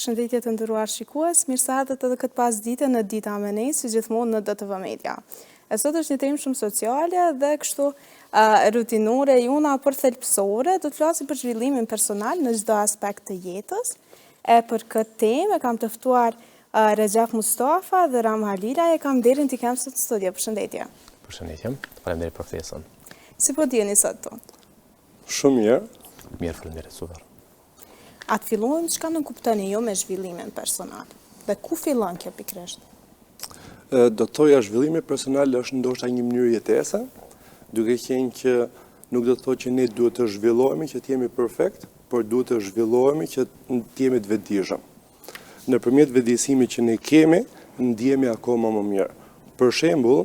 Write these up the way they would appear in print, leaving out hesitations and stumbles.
Përshëndetje të nderuar shikues, mirë se ardhët edhe këtë pasdite në Dita me ne, si gjithmonë në DTV Media. Sot është një temë shumë sociale dhe kështu rutinore jona për thelpsore, do të flasim për zhvillimin personal në çdo aspekt të jetës. Për këtë temë kam të ftuar Rexhaf Mustafa dhe Ram Halila, e kam nderin t'i kem sot në studio. Përshëndetje. Përshëndetje, faleminderit për ftesën. Si po dijeni sot tu? Shumë mirë. Mirë, faleminderit, super. Atë fillojmë çka nuk kuptoni ju me zhvillimin personal. Dhe ku fillon kjo pikërisht? Do të thoja zhvillimi personal është ndoshta një mënyrë jetese, duke qenë që nuk do të thotë që ne duhet të zhvillohemi që të jemi perfekt, por duhet të zhvillohemi që të jemi të vetëdijshëm. Nëpërmjet vetëdijsimit që ne kemi, ndihemi akoma më mirë. Për shembull,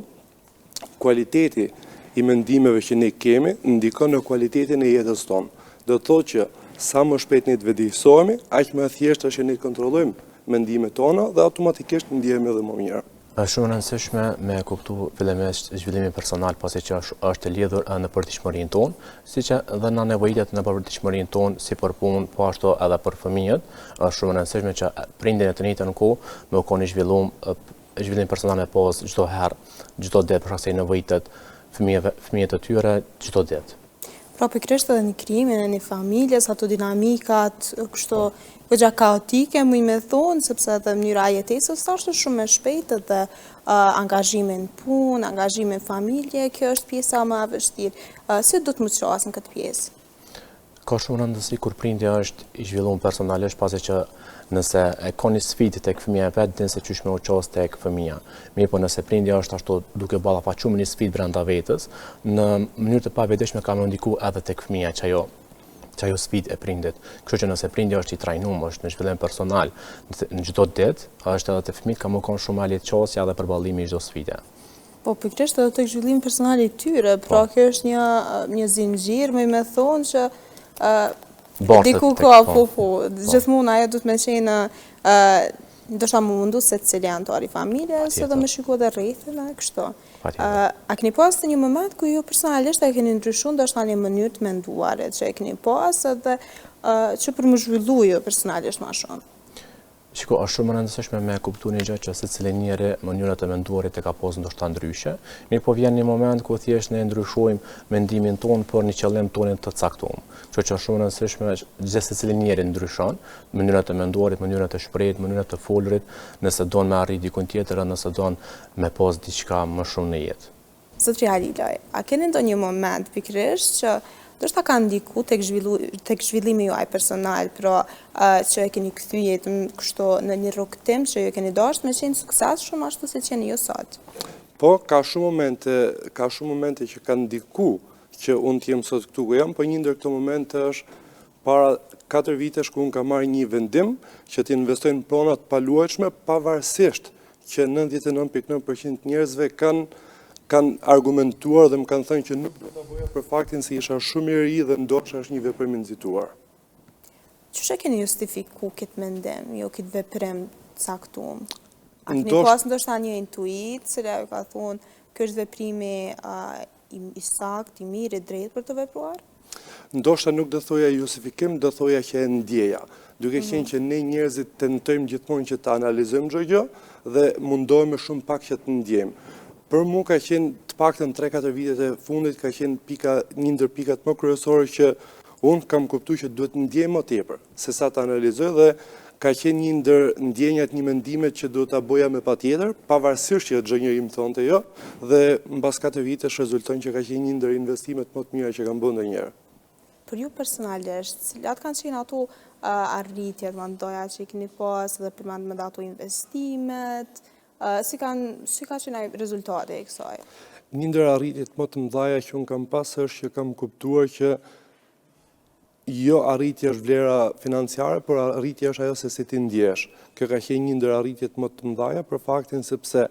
kualiteti i mendimeve që ne kemi ndikon në kualitetin e jetës tonë. Do të thotë që sa më shpejt ne të vetëdijsohemi, aq më thjesht është që ne të kontrollojmë mendimet tona dhe automatikisht ndihemi edhe më mirë. Është shumë e rëndësishme me kuptu fillimisht zhvillimin personal, pasi që është lidhur në përditshmërinë tonë, siç edhe në nevojitet në përditshmërinë tonë si për punë, po ashtu edhe për fëmijët, është shumë e rëndësishme që prindin e të njëjtën kohë me u koni zhvillim personal me pas çdo herë, çdo ditë për shkak se nevojitet fëmijët të tyre çdo ditë. Pra pikërisht edhe në krijimin e një familjes, ato dinamikat, kështu goxha kaotike, muj me thonë, sepse edhe mënyra e jetesës është shumë e shpejtë dhe angazhimin punë, angazhimin familje, kjo është pjesa më e vështirë. Si do të më qasin këtë pjesë? Ka shumë rëndësi kur prindja është i zhvilluar personalisht, pasi që nëse e ka një sfidë tek fëmia e vet, din se çysh me u ços tek fëmia. Mirë, po nëse prindja është ashtu duke ballafaquar një sfidë brenda vetës, në mënyrë të pavetëdijshme ka më ndikuar edhe tek fëmia që ajo sfidë e prindit. Kështu që nëse prindja është i trajnuar, është në zhvillim personal në çdo ditë, është edhe te fëmijët ka më kon shumë ma lehtë çosja dhe përballimi i çdo sfide. Po pikërisht edhe tek zhvillimi personal i tyre, pra kjo është një zinxhir, më thonë që diku ka, gjithmonë ajo du të me qenë ndoshta më mundu se cili antar i familjes edhe me shiko dhe rrethin e kështu. A keni pas të një moment ku ju personalisht e keni ndryshuar ndoshta një mënyrë të menduarit që e keni pas edhe që për më zhvillu ju personalisht më shumë? Shiko, është shumë e rëndësishme me kuptu një gjë që secili njeri mënyrat e menduarit e ka pas ndoshta ndryshe, mirë po vjen një moment ku thjesht ne ndryshojmë mendimin tonë për një qëllim tonë të caktuar. Kështu që është shumë e rëndësishme që secili njeri ndryshon mënyrat e menduarit, mënyrat e shprehjes, mënyrat e folurit, nëse don me arrit dikun tjetër, nëse don me pas diçka më shumë në jetë. Zotri Halilaj, a keni ndonjë moment pikërisht që ndoshta ka ndiku tek zhvillimi juaj personal, pra që e keni kthy jetën kështu në një rrugtim që ju keni dashur me qenë suksesshëm ashtu si jeni ju sot? Po, ka shumë momente që kanë ndiku që unë të jem sot këtu ku jam, po një ndër këto momente është para 4 vitesh ku unë kam marrë një vendim që të investoj në prona të paluajtshme, pavarësisht që 99.9% njerëzve kanë argumentuar dhe më kanë thënë që nuk do ta bëja për faktin se isha shumë i ri dhe ndoshta është një veprim i nxituar. Çu keni justifiku këtë mendim, jo këtë veprim caktuar? A keni pas ndoshta një intuit, cila ju ka thonë ky është veprimi i saktë, i mirë, i drejtë për të vepruar? Ndoshta nuk do thoja justifikim, do thoja që e ndjeja. Duke qenë që ne njerëzit tentojmë gjithmonë që të analizojmë çdo gjë dhe mundohemi shumë pak që të ndjejmë. Për mua ka qenë të paktën 3-4 vitet e fundit ka qenë një ndër pikat më kryesore që unë kam kuptuar që duhet ndjej më tepër se sa të analizoj dhe ka qenë një ndër ndjenjat, një mendimet që duhet ta bëja me patjetër, pavarësisht që çdo njeri më thonte jo, dhe mbas 4 vitesh rezulton që ka qenë një ndër investimet më të mira që kam bërë ndonjëherë. Për ju personalisht, cilat kanë qenë ato arritjet, më ndoja që i keni pas dhe përmend me ato investimet, si ka qenë rezultati i kësaj? Një ndër arritjet më të mëdha që unë kam pas është që kam kuptuar që jo arritja është vlera financiare, por arritja është ajo se si ti ndjesh. Kjo ka qenë një ndër arritjet më të mëdha për faktin sepse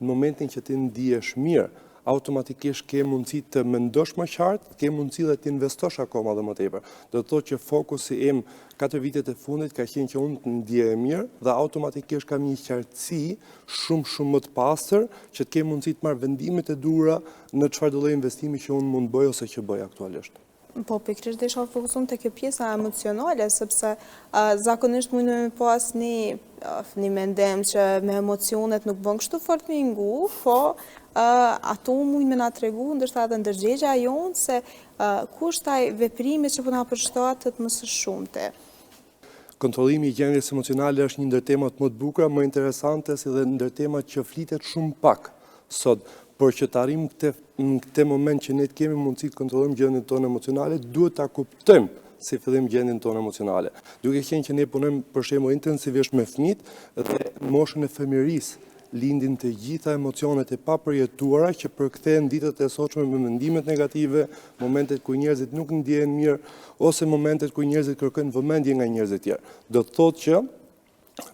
në momentin që ti ndihesh mirë, automatikisht ke mundësi të mendosh më qartë, ke mundësi dhe të investosh akoma dhe më tepër. Do të thotë që fokusi im 4 vitet e fundit ka qenë që unë të ndjehe mirë dhe automatikisht kam një qartësi shumë më të pastër që të ke mundësi të marrë vendimet e duhura në çfarëdo lloj investimi që unë mund bëj ose që bëj aktualisht. Po, pikërisht desha fokusuar te kjo pjesa emocionale, sepse zakonisht mund me pas një mendim që me emocionet nuk bën kështu fort me ngu, po ato mund me na tregu ndoshta edhe ndërgjegja jonë se ku është ai veprimi që po na përshtatet më së shumti. Kontrollimi i gjendjes emocionale është një ndër temat më të bukura, më interesante si dhe ndër temat që flitet shumë pak sot. Por që të arrim në këtë moment që ne të kemi mundësi të kontrollojmë gjendjen tonë emocionale, duhet ta kuptojmë si fillim gjendjen tonë emocionale. Duke qenë që ne punojmë për shembull intensivisht me fëmijët dhe në moshën e fëmijërisë lindin të gjitha emocionet e papërjetuara që përkthehen ditët e sotshme me mendimet negative, momentet ku njerëzit nuk ndjehen mirë ose momentet ku njerëzit kërkojnë vëmendje nga njerëz të tjerë. Do të thotë që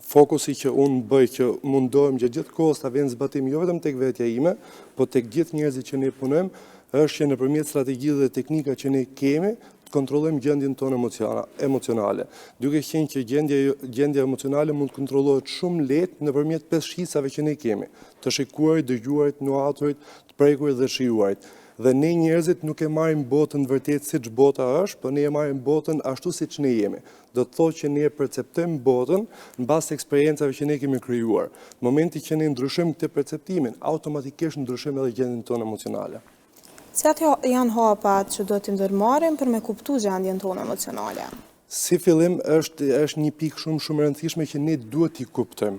fokusi që unë bëj që mundohem që gjithë kohës ta vjen zbatim jo vetëm tek vetja ime, po tek gjithë njerëzit që ne punojmë, është që nëpërmjet strategjive dhe teknika që ne kemi, të kontrollojmë gjendjen tonë emocionale. Duke qenë që gjendja emocionale mund të kontrollohet shumë lehtë nëpërmjet 5 shqisave që ne kemi, të shikuarit, dëgjuarit, nuhaturit, të prekurit dhe shijuarit. Dhe ne njerëzit nuk e marrim botën vërtet siç bota është, por ne e marrim botën ashtu siç ne jemi. Do të thotë që ne perceptojmë botën mbas eksperiencave që ne kemi krijuar. Në momentin që ne ndryshojmë këtë perceptimin, automatikisht ndryshojmë edhe gjendjen tonë emocionale. Cilat janë hapat që do t'i ndërmarrim për me kuptu gjendjen tonë emocionale? Si fillim është një pikë shumë e rëndësishme që ne duhet t'i kuptojmë,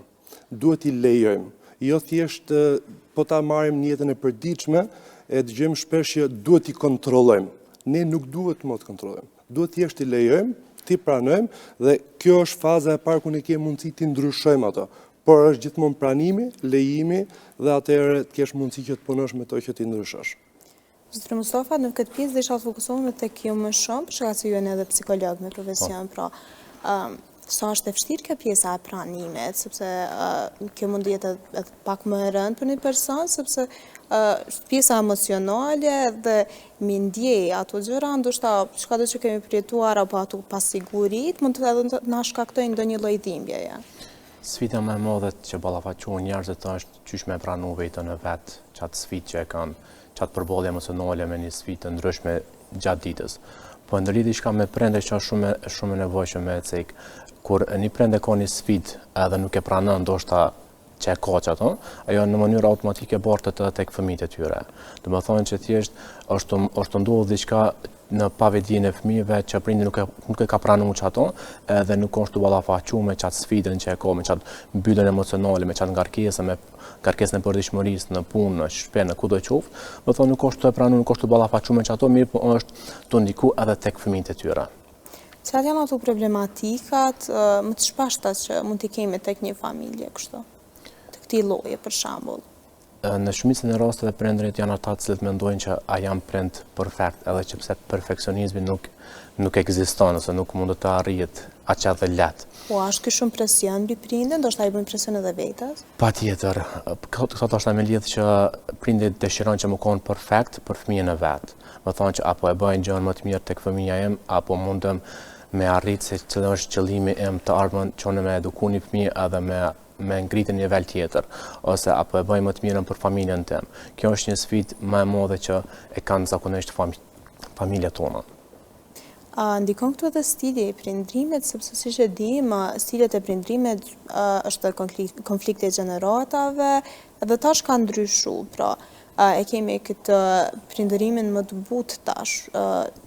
duhet t'i lejojmë. Jo thjesht po ta marrim në jetën e përditshme, e dëgjojmë shpesh që duhet t'i kontrollojmë. Ne nuk duhet të kontrollojmë. Duhet thjesht t'i lejojmë, t'i pranojmë dhe kjo është faza e parë ku ne kemi mundësi t'i ndryshojmë ato. Por është gjithmonë pranimi, lejimi dhe atëherë të kesh mundësi që të punosh me to që t'i ndryshosh. Zotri Mustafa, në këtë pjesë desha të fokusohemi tek kjo më shumë, për shkak se ju jeni edhe psikolog me profesion, pra sa është e vështirë kjo pjesa e pranimit, sepse kjo mund të jetë edhe pak më e rëndë për një person, sepse pjesa emocionale dhe mi ndjej ato gjëra, ndoshta çka do që kemi përjetuar apo ato pasigurit, mund të edhe na shkaktojnë ndonjë lloj dhimbjeje. Sfida më e madhe që ballafaqohen njerëzit është qysh me pranu vetën e vet, çatë sfidë që e kanë, çatë përballje emocionale me një sfidë të ndryshme gjatë ditës. Po ndërlidhi shka me prende që është shumë e nevojshme me cek. Kur një prende ka një sfidë edhe nuk e pranon ndoshta që e ka që ato, ajo në mënyrë automatike bartet edhe tek fëmijët e tyre. Do të thonë që thjesht është ndodhur diçka në pavedin e fëmijëve që prindi nuk e ka pranuar që ato, edhe nuk është të ballafaqur me çat sfidën që e ka, me çat mbylljen emocionale, me çat ngarkesën e përditshmërisë në punë, në shtëpi, në kudo qoftë. Do thonë nuk është të pranuar, nuk është të ballafaqur me çato, mirë po është të ndiku edhe tek fëmijët e tyre. Cilat janë ato problematikat më të shpeshta që mund t'i kemi tek një familje kështu? Të këtij lloji për shembull. Në shumicën e rasteve prindërit janë ata që mendojnë që a janë prind perfekt, edhe që pse perfeksionizmi nuk ekziston ose nuk mund të arrihet aq edhe lehtë. Po është ky shumë presion mbi prindin, ndoshta i bën presion edhe vetes? Patjetër. Këto është me lidhje që prindit dëshirojnë që më konë perfekt për fëmijën e vet. Më thonë që apo e bëjnë gjën më të mirë tek fëmia im, apo mundem me arrit se cili është qëllimi im të ardhmen që unë me eduku një fëmijë edhe me ngritë një nivel tjetër, ose apo e bëjmë më të mirën për familjen tim. Kjo është një sfidë më e madhe që e kanë zakonisht familjet tona. Ndikon këtu edhe stili i prindrimit, sepse siç e dim, stilet e prindrimit është konflikte gjeneratave dhe tash ka ndryshuar. Pra, e kemi këtë prindërimin më të butë tash.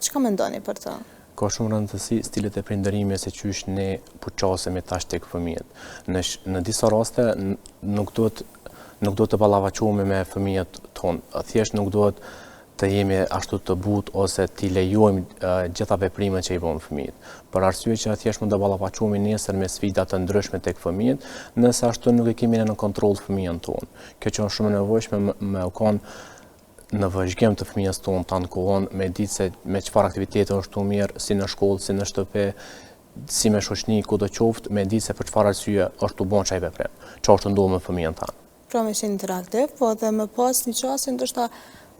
Çka mendoni për të? Ka shumë rëndësi stilet e prindërimit se qysh ne puqasemi tash tek fëmijët. Në disa raste nuk duhet të ballafaqohemi me fëmijët tonë. Thjesht nuk duhet të jemi ashtu të butë ose t'i lejojmë gjitha veprimet që i bëjnë fëmijët. Për arsye që thjesht mund të ballafaqohemi nesër me sfida të ndryshme tek fëmijët, nëse ashtu nuk e kemi në kontroll fëmijën tonë. Kjo që është shumë e nevojshme me u konë në vëzhgim të fëmijës tonë të ankohon, me ditë se me çfarë aktivitete është të mirë, si në shkollë, si në shtëpi, si me shoqni, kudo qoftë, me ditë se për çfarë arsye është të bën çaj veprim, çfarë është ndodhur me fëmijën tanë. Pra me qenë interaktiv, po dhe me pas një çast ndoshta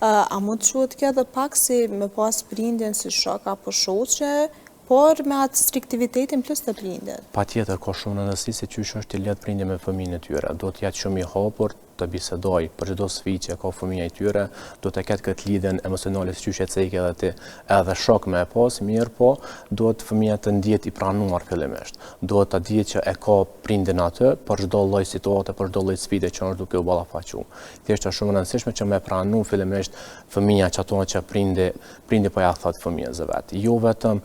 a mund të quhet kjo edhe pak si me pas prindin si shok apo shoqe, por me atë striktivitetin plus të prindit. Patjetër ka shumë rëndësi se qysh është i lidh prindja me fëmijën e tyre. Duhet të jetë shumë i hapur të bisedoj për çdo sfidë që ka fëmia i tyre, do të ketë këtë lidhjen emocionale siç e cekë edhe ti, edhe shok me e pas, mirë po, duhet fëmia të ndihet i pranuar fillimisht. Duhet ta dihet që e ka prindin atë për çdo lloj situate, për çdo lloj sfide që është duke u ballafaqur. Thjesht është shumë e rëndësishme që me pranu fillimisht fëmia çato që prindi po ja thot fëmijës vet. Jo vetëm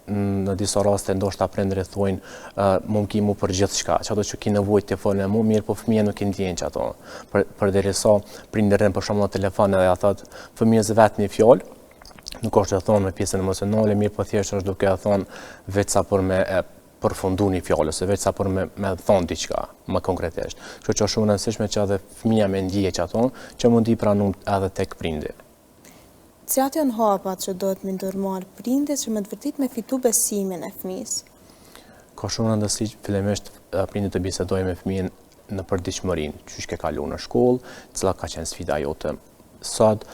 në disa raste ndoshta prindërit thonë mu për gjithçka, çato që ki nevojë të folën mu, mirë po fëmia nuk i ndjen çato. Përderisa prindërin për shembull në telefon edhe ja thot fëmijës vet një fjalë, nuk është të thonë me pjesën emocionale, mirë po thjesht është duke e thonë vetë sa për me përfundu një fjallë, ose veç sa për me thonë diqka, më konkretisht. Që është shumë rëndësishme që edhe fëmija me ndije që ato, që mundi pranun edhe tek prindi. Cilat janë hapat që do të më ndërmarë prindit që më të vërtit me fitu besimin e fëmis? Ka shumë rëndësi fillimisht prindit të bisedoj me fëmijën në përditshmërinë, çysh ke kalu në shkollë, cila ka qenë sfida jote sot,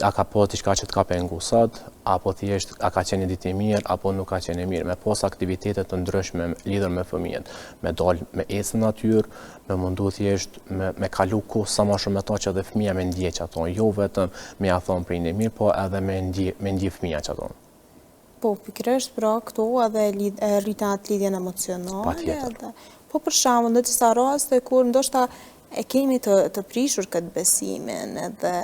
a ka pas diçka që të ka pengu sot, apo thjesht a ka qenë ditë e mirë, apo nuk ka qenë e mirë, me pas aktivitete të ndryshme lidhur me fëmijën, me dal me ecë në natyrë, me mundu thjesht me kalu kohë sa më shumë me ta që edhe fëmija me ndjej ato, jo vetëm me ja thonë prindi mirë, po edhe me ndjej fëmija ato. Po, pikërisht pra këto edhe rritan atë lidhjen emocionale. Patjetër. Po për shembull në disa raste kur ndoshta e kemi të prishur këtë besimin edhe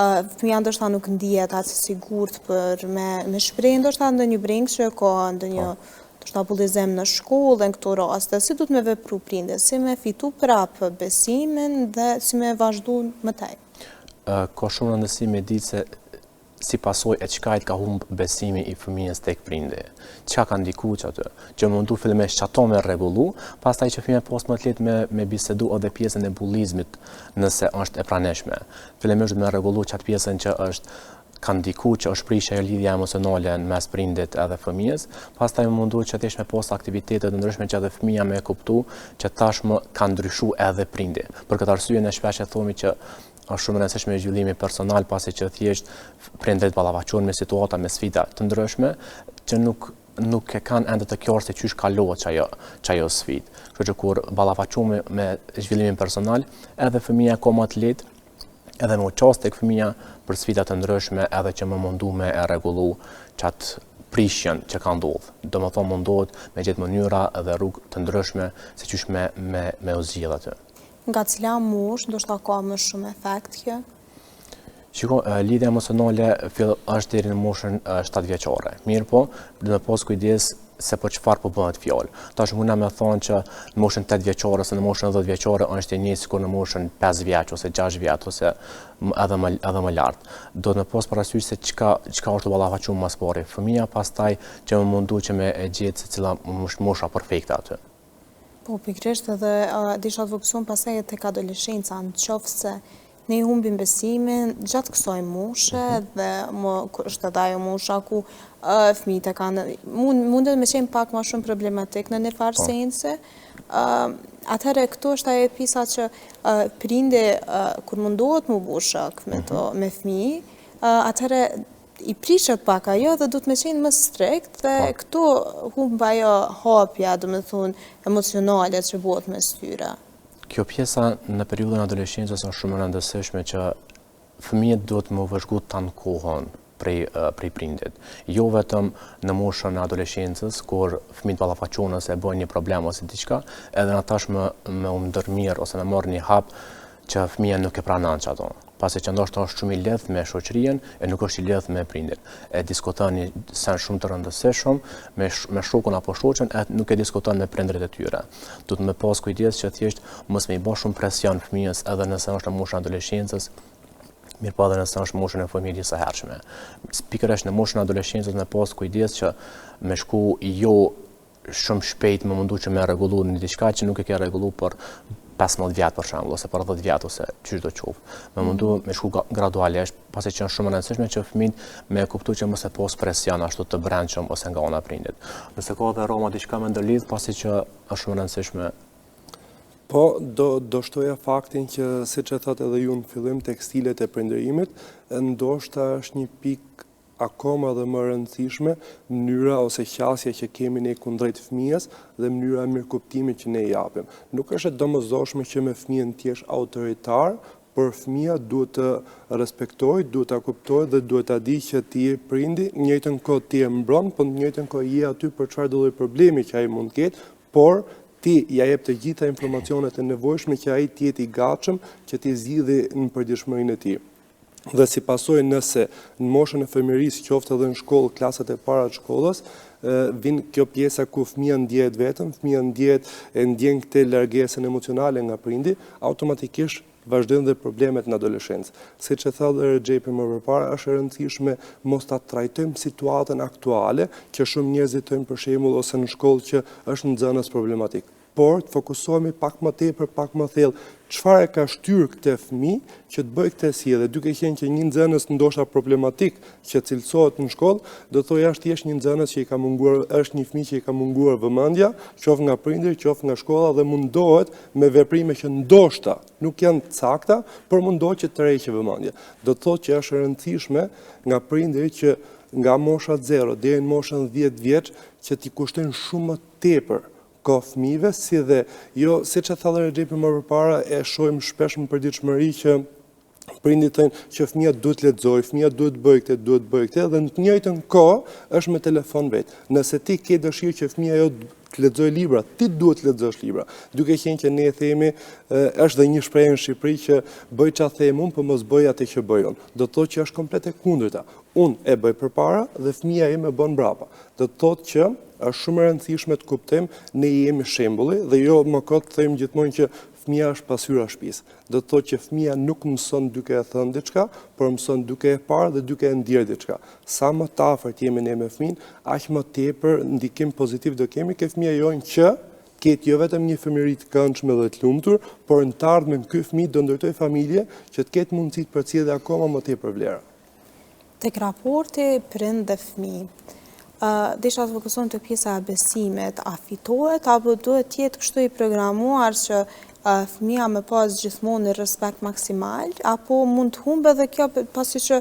fëmija ndoshta nuk ndihet aq sigurt për me shpreh ndoshta ndonjë brengëshe ka ndonjë ndoshta bullizëm në shkollë në këto raste, si duhet me vepru prindët, si me fitu prapë besimin dhe si me vazhdu më tej? Ka shumë rëndësi me ditë se si pasoj e qkajt ka humb besimi i fëmijës tek prindi. Qa ka ndiku që atë? Që mundu fillimisht që ato me regullu, pastaj që fëmija pas më të letë me bisedu edhe pjesën e bullizmit nëse është e praneshme. Fillimisht me regullu që atë pjesën që është ka ndiku që është prishja e lidhja emocionale në mes prindit edhe fëmijës, pastaj më mundu që thjesht me pas aktivitetet ndryshme që edhe fëmija me e kuptu që tashmë ka ndryshu edhe prindi. Për këtë arsye ne shpesh e thomi që është shumë rëndësishme zhvillimi personal, pasi që thjesht prindërit ballafaqohen me situata, me sfida të ndryshme që nuk e kanë ende të qartë se çysh kalohet çajo sfidë. Kështu që kur ballafaqohen me zhvillimin personal, edhe fëmia ka më të lehtë edhe më qas tek fëmia për sfida të ndryshme, edhe që më mundu me e rregullu çatë prishjen që ka ndodhur. Domethënë mundohet me gjetë mënyra dhe rrugë të ndryshme se çysh me u zgjidh atë. Nga cila mosh ndoshta ka më shumë efekt kjo? Shiko, lidhja emocionale është deri në moshën 7 vjeçare. Mirë po, dhe me pas kujdes se për çfarë po bëhet fjalë. Tash mundna me thonë që në moshën 8 vjeçare ose në moshën 10 vjeçare është e njëjtë sikur në moshën 5 vjeç ose 6 vjeç ose edhe më lart. Do të më pas parasysh se çka është të ballafaqur më pari. Fëmia pastaj që më mundu që me e gjetë se cila mosha perfekte aty. Po, pikërisht edhe disha të fokusuar pasaj tek adoleshenca, nëse ne humbim besimin gjatë kësaj moshe dhe është edhe ajo mosha ku fëmijët kanë mundet me qenë pak më shumë problematik në një farë sense. Atëherë këto është ajo pjesa që prindi kur mundohet mu bu shok me fëmijë, atëherë i prishet pak ajo dhe du të me qenë më strikt dhe këto humb ajo hapja, do me thonë, emocionale që bëhet mes tyre. Kjo pjesa në periudhën e adoleshencës është shumë e rëndësishme që fëmijët duhet më vëzhgu të kohën prej prindit. Jo vetëm në moshën e adoleshencës, kur fëmijët ballafaqohen ose bëjnë një problem ose diçka, edhe në tash me u ndërmirë ose me marrë një hap që fëmija nuk e pranon ato. Pasi që ndoshta është shumë i lehtë me shoqërinë e nuk është i lehtë me prindin. E diskuton një sen shumë të rëndësishëm me shokun apo shoqen, e nuk e diskuton me prindërit e tyre. Duhet me pas kujdes që thjesht mos me i bësh shumë presion fëmijës edhe nëse është në moshën e adoleshencës, mirë po edhe nëse është moshën e familjes së hershme. Pikërisht në moshën e adoleshencës me pas kujdes që me shku jo shumë shpejt me mundu që me rregullu në diçka që nuk e ke rregullu për 15 vjetë për shembull ose për 10 vjetë ose çysh do qoftë. Me mundu me shku gradualisht, pasi që është shumë e rëndësishme që fëmijët me kuptu që mos e pas presion ashtu të brendshëm ose nga ana prindit. Nëse ka edhe Roma diçka me ndërlidh, pasi që është shumë e rëndësishme. Po, do shtoja faktin që siç e thotë edhe ju në fillim, tekstilet e prindërimit, ndoshta është një pikë akoma dhe më rëndësishme mënyra ose qasja që kemi ne kundrejt fëmijës dhe mënyra e mirëkuptimit që ne japim. Nuk është e domosdoshme që me fëmijën të jesh autoritar, por fëmija duhet të respektoj, duhet të kuptoj dhe duhet të di që ti je prindi, njëjtën kohë ti je mbron, por njëjtën kohë je aty për çfarë do lloj problemi që ai mund të ketë, por ti ja jep të gjitha informacionet e nevojshme që ai të jetë i gatshëm që ti zgjidhë në përditshmërinë e tij. Dhe si pasojë nëse në moshën e fëmijërisë, qoftë edhe në shkollë, klasat e para të shkollës, vin kjo pjesa ku fëmia ndjehet vetëm, fëmia ndjen këtë largesën emocionale nga prindi, automatikisht vazhdojnë dhe problemet në adoleshencë. Siç e tha dhe Xhepi më përpara, është e rëndësishme mos ta trajtojmë situatën aktuale, që shumë njerëz jetojnë për shembull ose në shkollë që është nxënës problematik. Por të fokusohemi pak më tepër, pak më thellë, çfarë ka shtyr këtë fëmijë që të bëjë këtë sjellje, duke qenë që një nxënës ndoshta problematik që cilësohet në shkollë, do thoya është thjesht një nxënës që i ka munguar, është një fëmijë që i ka munguar vëmendja, qoftë nga prindërit, qoftë nga shkolla dhe mundohet me veprime që ndoshta nuk janë të sakta, por mundohet që të tërheqë vëmendja. Do të thotë që është e rëndësishme nga prindërit që nga mosha 0 deri në moshën 10 vjeç që t'i kushtojnë shumë më tepër ka fëmijëve, si dhe jo, siç e tha Xhepi më përpara, e shohim shpesh në përditshmëri që prindit thënë që fëmia duhet lexojë, fëmia duhet bëjë këtë, dhe në të njëjtën kohë është me telefon vet. Nëse ti ke dëshirë që fëmia jote të lexojë libra, ti duhet të lexosh libra. Duke qenë që ne themi, është dhe një shprehje në Shqipëri që bëj çfarë them unë, por mos bëj atë që bëj unë. Do të thotë që është komplet e kundërta. Unë e bëj përpara dhe fëmia ime bën mbrapa. Do të thotë që është shumë e rëndësishme të kuptojmë ne jemi shembulli dhe jo më kot them gjithmonë që fëmia është pasyra e shtëpisë. Do të thotë që fëmia nuk mëson duke e thënë diçka, por mëson duke e parë dhe duke e ndjerë diçka. Sa më të afërt jemi ne me fëmin, aq më tepër ndikim pozitiv do kemi ke fëmia jonë që ketë jo vetëm një fëmijëri të këndshme dhe të lumtur, por në të ardhmen ky fëmijë do ndërtojë familje që të ketë mundësi të përcjellë akoma më tepër vlera. Tek raporti prind dhe fëmijë, desha të fokuson të pjesa e besimet, a fitohet apo duhet të jetë kështu i programuar që fëmia me pas gjithmonë në respekt maksimal, apo mund të humbe dhe kjo pasi që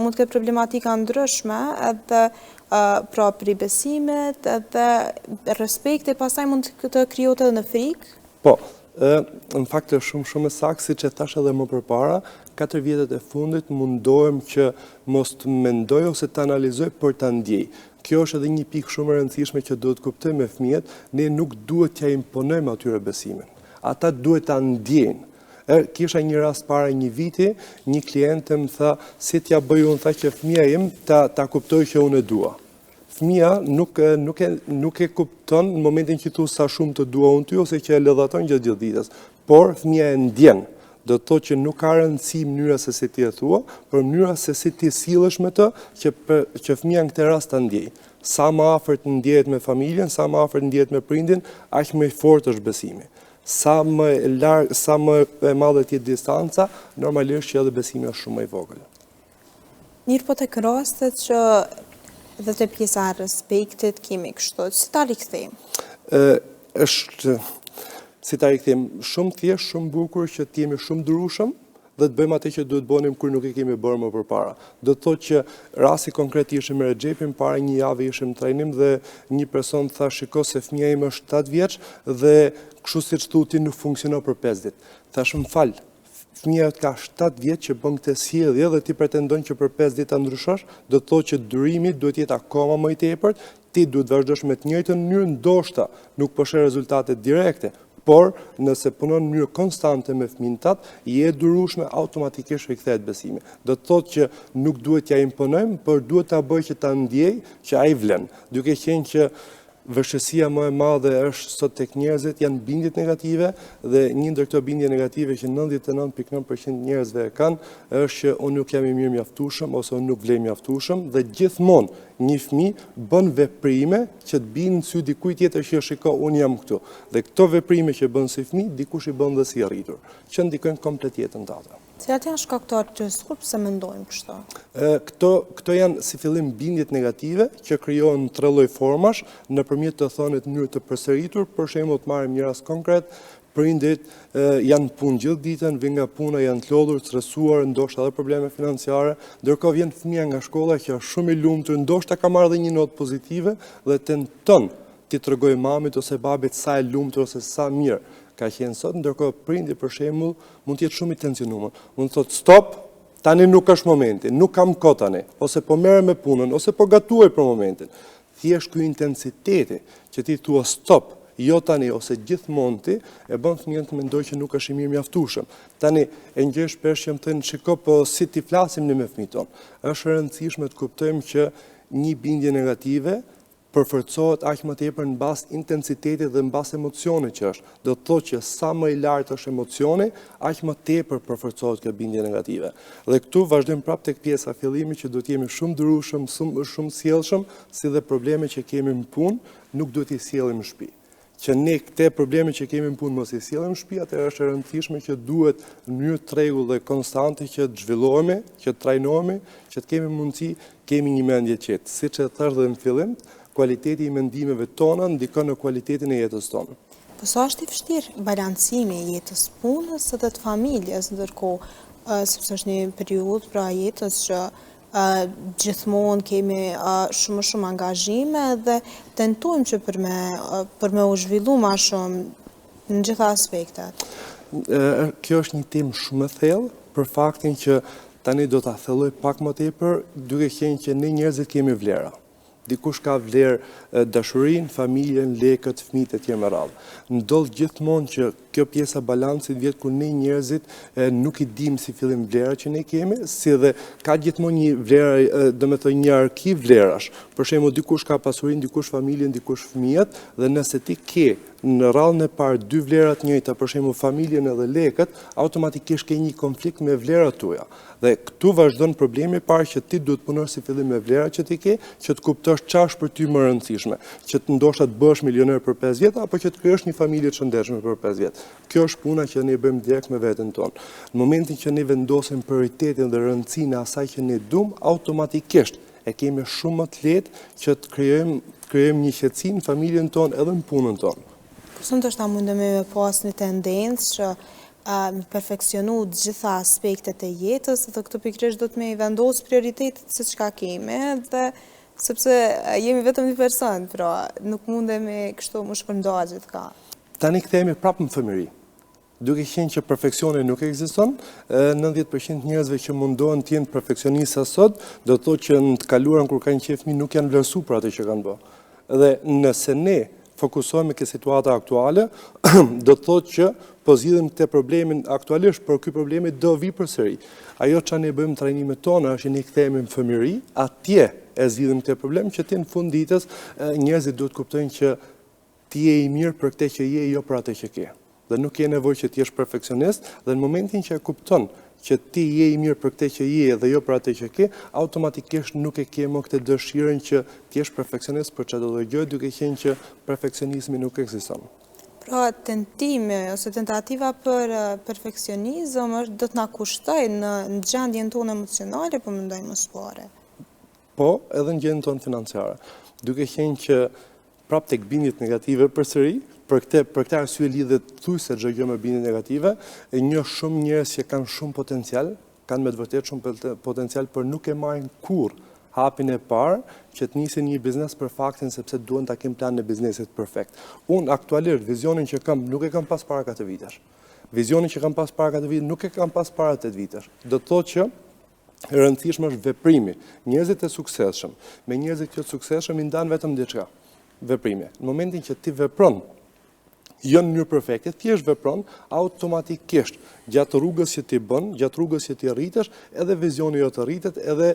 mund të ketë problematika ndryshme edhe pra pri besimet edhe respekti pastaj mund të krijohet edhe në frikë? Po, në fakt është shumë e saktë, siç e thash edhe më përpara, 4 vjetët e fundit mundohem që mos të mendoj ose të analizoj për ta ndjej. Kjo është edhe një pikë shumë e rëndësishme që duhet kuptojmë me fëmijët, ne nuk duhet t'ja imponojmë atyre besimin. Ata duhet ta ndjejnë. Kisha një rast para një viti, një klientë më tha, si t'ja bëj unë, tha që fëmia im ta kuptoj që unë e dua. Fëmia nuk e kupton në momentin që thu sa shumë të dua unë ty ose që e lëdhaton gjatë gjithë ditës, por fëmia e ndjen. Do të thotë që nuk ka rëndësi mënyra se si ti e thua, por mënyra se si ti sillesh me të që fëmia në këtë rast ta ndjej. Sa më afërt ndjehet me familjen, sa më afërt ndjehet me prindin, aq më i fortë është besimi. Sa më e madhe të jetë distanca, normalisht që edhe besimi është shumë më i vogël. Mirë, po tek rastet që dhe të pjesa e respektit kemi kështu, si ta rikthejmë? Është si ta rikthejmë shumë thjesht, shumë bukur që të jemi shumë durueshëm dhe të bëjmë atë që duhet bënim kur nuk e kemi bërë më përpara. Do të thotë që rasti konkret ishim me Xhepin, para një jave ishim në trajnim dhe një person tha, shiko se fëmia ime është 7 vjeç dhe kështu siç thuti nuk funksionon për 5 ditë. Thash, më fal, fëmia jot ka 7 vjeç që bën këtë sjellje dhe ti pretendon që për 5 ditë ta ndryshosh, do të thotë që durimi duhet jetë akoma më i tepërt, ti duhet vazhdosh me të njëjtën mënyrë, ndoshta nuk po sheh rezultate direkte, por nëse punon në mënyrë konstante me fëmin tat, je durueshme, automatikisht rikthehet besimi. Do të thotë që nuk duhet t'ja imponojmë, por duhet ta bëj që ta ndjej që ai vlen. Duke qenë që vështirësia më e madhe është sot tek njerëzit janë bindjet negative dhe një ndër këto bindje negative që 99.9% njerëzve e kanë është që unë nuk jam i mirë mjaftueshëm ose unë nuk vlej mjaftueshëm dhe gjithmonë një fëmijë bën veprime që të binë në sy dikujt tjetër që shiko unë jam këtu. Dhe këto veprime që bën si fëmijë dikush i bën dhe si arritur, që ndikojnë komplet jetën tënde. Cilat janë shkaktarët kryesor pse mendojmë kështu? Këto janë si fillim bindjet negative që krijohen në 3 lloj formash nëpërmjet të thënit në mënyrë të përsëritur, për shembull të marrim një rast konkret, prindit janë punë gjithë ditën, vjen nga puna, janë të lodhur, stresuar, ndoshta edhe probleme financiare, ndërkohë vjen fëmia nga shkolla që është shumë i lumtur, ndoshta ka marrë edhe një notë pozitive dhe tenton ti tregoj mamit ose babit sa e lumtur ose sa mirë ka qenë sot, ndërkohë prindi për shembull mund të jetë shumë i tensionuar. Mund të thotë stop, tani nuk është momenti, nuk kam kohë tani, ose po merrem me punën, ose po gatuaj për momentin. Thjesht ky intensiteti që ti thua stop, jo tani ose gjithmonë ti, e bën fëmijën të mendojë që nuk është i mirë mjaftueshëm. Tani e ngjesh shpesh që më thënë shiko po si ti flasim ne me fëmijët tonë. Është e rëndësishme të kuptojmë që një bindje negative përforcohet aq më tepër në bazë intensitetit dhe në bazë emocionit që është. Do të thotë që sa më i lartë është emocioni, aq më tepër përforcohet kjo bindje negative. Dhe këtu vazhdojmë prapë tek pjesa fillimi që duhet jemi shumë durueshëm, shumë sjellshëm, si dhe probleme që kemi në punë, nuk duhet i sjellim në shtëpi. Që ne këte probleme që kemi në punë mos i sjellim në shtëpi, atëherë është e rëndësishme që duhet në mënyrë të rregull dhe konstante që të zhvillohemi, që të trajnohemi, që të kemi mundësi, kemi një mendje qetë. Siç e thash dhe në fillim, kualiteti i mendimeve tona ndikon në kualitetin e jetës tonë. Po sa është i vështirë balancimi i jetës punës dhe të familjes, ndërkohë sepse është një periudhë pra jetës që gjithmonë kemi shumë angazhime dhe tentojmë që për me u zhvillu ma shumë në gjitha aspektet. Kjo është një temë shumë e thellë për faktin që tani do ta thelloj pak më tepër, duke qenë që ne njerëzit kemi vlera. Dikush ka vlerë dashurinë, familjen, lekët, fëmijët etj. Me radhë. Ndodh gjithmonë që kjo pjesa balancit vjet kur ne njerëzit nuk i dim si fillim vlerat që ne kemi, si dhe ka gjithmonë një vlerë, domethënë një arkiv vlerash. Për shembull, dikush ka pasurinë, dikush familjen, dikush fëmijët, dhe nëse ti ke në radhën e parë dy vlerat njëjta, për shembull familjen edhe lekët, automatikisht ke një konflikt me vlerat tuaja. Dhe këtu vazhdon problemi i parë që ti duhet punosh si fillim me vlerat që ti ke, që të kuptosh çfarë është për ty më rëndësishme, që të ndoshta të bëhesh milioner për 5 vjet apo që të krijosh një familje të shëndetshme për 5 vjet. Kjo është puna që ne bëjmë direkt me veten tonë. Në momentin që ne vendosim prioritetin dhe rëndësinë e asaj që ne duam, automatikisht e kemi shumë më të lehtë që të krijojmë një qetësi në familjen tonë edhe në punën tonë. Po ndoshta mundemi me pas një tendencë që me perfekcionu gjitha aspektet e jetës, dhe këtu pikërisht do të me i vendos prioritetet se çka kemi, dhe sepse jemi vetëm një person, pra nuk mundemi kështu më shpërnda gjithka. Tani kthehemi prapë në fëmijëri. Duke qenë që perfeksioni nuk ekziston, 90% njerëzve që mundohen të jenë perfeksionistë sot, do të thotë që në të kaluarën kur kanë qenë fëmijë nuk janë vlerësuar për atë që kanë bërë. Dhe nëse ne fokusohemi ke situata aktuale, do të thotë që po zgjidhim këtë problemin aktualisht, por ky problemi do vi përsëri. Ajo që ne bëjmë trajnimet tona është ne kthehemi në fëmijëri, atje e zgjidhim këtë problem që ti në fund ditës njerëzit duhet kuptojnë që ti je i mirë për këtë që je, jo për atë që ke. Dhe nuk ke nevojë që ti jesh perfeksionist, dhe në momentin që e kupton që ti je i mirë për këtë që je dhe jo për atë që ke, automatikisht nuk e ke më këtë dëshirën që ti jesh perfeksionist për çdo lloj gjë, duke qenë që perfeksionizmi nuk ekziston. Pra tentimi ose tentativa për perfeksionizëm do të na kushtojë në gjendjen tonë emocionale, po mendoj më së pari. Po, edhe në gjendjen tonë financiare. Duke qenë që prapë tek bindjet negative përsëri, për këtë arsye lidhet thujse çdo gjë me bindje negative, e njoh shumë njerëz që kanë shumë potencial, kanë me të vërtetë shumë potencial, por nuk e marrin kurrë hapin e parë që të nisin një biznes për faktin sepse duhen ta kenë planin e biznesit perfekt. Unë aktualisht vizionin që kam nuk e kam pas para 4 vitesh. Vizionin që kam pas para 4 vitesh nuk e kam pas para 8 vitesh. Do të thotë që e rëndësishme është veprimi. Njerëzit e suksesshëm, me njerëzit që të suksesshëm i ndan vetëm diçka. Veprimi. Në momentin që ti vepron jo në mënyrë perfekte, thjesht vepron, automatikisht gjatë rrugës që ti bën, gjatë rrugës që ti arritesh, edhe vizioni jot arritet, edhe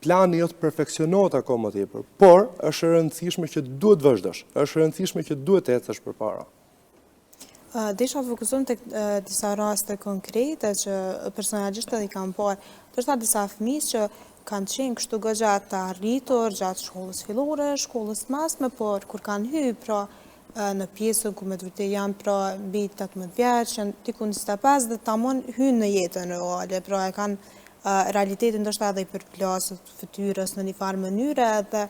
plani jot perfeksionohet akoma më tepër. Por është e rëndësishme që duhet vazhdosh, është e rëndësishme që duhet të ecësh përpara. Desha fokuson tek disa raste konkrete që personalisht edhe kam parë, ndoshta disa fëmijë që kanë qenë kështu goxha të arritur gjatë shkollës fillore, shkollës mesme, por kur kanë hyrë pra në pjesën ku me të vërtetë janë pra mbi 18 vjeç, janë diku 25 dhe tamam hynë në jetën reale, pra e kanë realitetin ndoshta edhe i përplasur fytyrës në një farë mënyre, dhe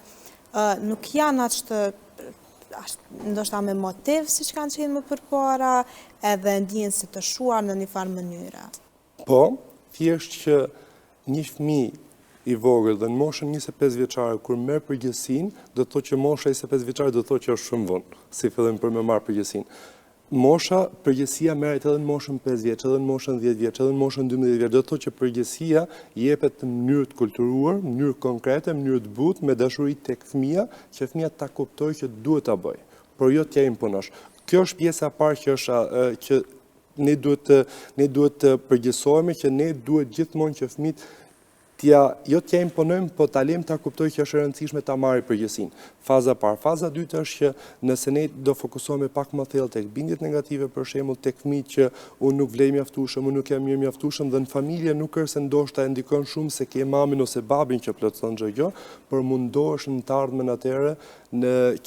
nuk janë ndoshta me motiv si që kanë qenë më përpara, edhe ndjen se të shuar në një farë mënyre. Po, thjesht që një fëmijë i vogël dhe në moshën 25 vjeçare kur merr përgjegjësinë, do të thotë që mosha 25 vjeçare do të thotë që është shumë vonë, si fillim për me marr përgjegjësinë. Mosha, përgjegjësia merret edhe në moshën 5 vjeç, edhe në moshën 10 vjeç, edhe në moshën 12 vjeç. Do të thotë që përgjegjësia jepet në mënyrë të kulturuar, në mënyrë konkrete, në mënyrë të butë, me dashuri tek fëmia, që fëmia ta kuptojë që duhet ta bëjë, por jo t'ja imponosh. Kjo është pjesa e parë që ne duhet të përgjegjësohemi, që ne duhet gjithmonë që fëmijët jo t'ja imponojmë, po ta lejmë ta kuptojë që është e rëndësishme ta marrë përgjegjësinë. Faza e parë. Faza e dytë është që nëse ne do fokusohemi pak më thellë tek bindjet negative, për shembull tek fëmijët që unë nuk vlej mjaftueshëm, unë nuk jam mirë mjaftueshëm, dhe në familje nuk është se ndoshta e ndikon shumë se ke mamin ose babin që plotëson çdo gjë, por mundohesh në të ardhmen atëherë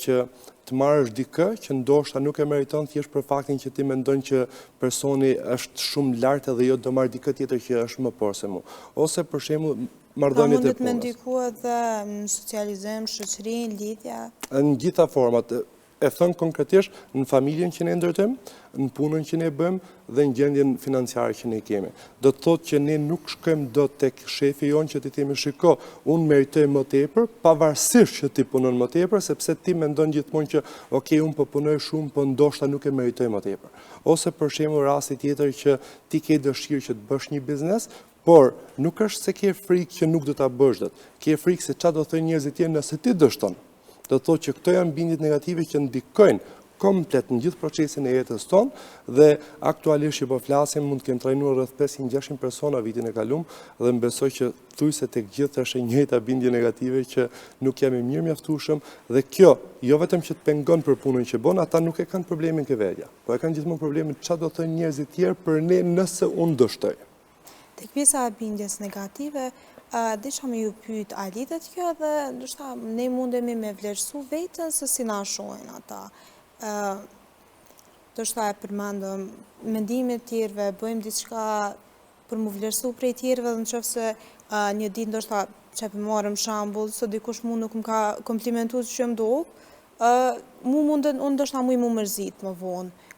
që të marrësh dikë që ndoshta nuk e meriton thjesht për faktin që ti mendon që personi është shumë lart edhe jo do marr dikë tjetër që është më poshtë se mua. Ose për shembull marrëdhëniet e punës. Mundet me ndikua edhe në socializim, shoqërinë, lidhja? Në gjitha format. E thënë konkretisht në familjen që ne ndërtojmë, në punën që ne bëjmë dhe në gjendjen financiare që ne kemi. Do të thotë që ne nuk shkojmë dot tek shefi jonë që ti themi shiko, unë meritoj më tepër, pavarësisht që ti punon më tepër, sepse ti mendon gjithmonë që okay, unë po punoj shumë, po ndoshta nuk e meritoj më tepër. Ose për shembull rasti tjetër që ti ke dëshirë që të bësh një biznes, por nuk është se ke frikë që nuk do ta bësh dot. Ke frikë se çfarë do thënë njerëzit tjerë nëse ti dështon. Do të thotë që këto janë bindjet negative që ndikojnë komplet në gjithë procesin e jetës tonë dhe aktualisht që po flasim mund të kem trajnuar rreth 500-600 persona vitin e kaluar dhe më besoj që thujse tek gjithë është e njëjta bindje negative që nuk jam i mirë mjaftueshëm dhe kjo jo vetëm që të pengon për punën që bën, ata nuk e kanë problemin ke vetja, po e kanë gjithmonë problemin çfarë do thënë njerëzit tjerë për ne nëse unë dështoj. Tek pjesa e bindjes negative, desha me ju pyet, a lidhet kjo dhe ndoshta ne mundemi me vlerësu vetën se si na shohin ata. Ndoshta e përmendëm mendimet e tjerëve, bëjmë diçka për mu vlerësu prej tjerëve dhe nëse një ditë ndoshta që për marrëm shembull, se dikush mu nuk më ka komplimentuar që më duhet, unë ndoshta mu i mu mërzit më vonë.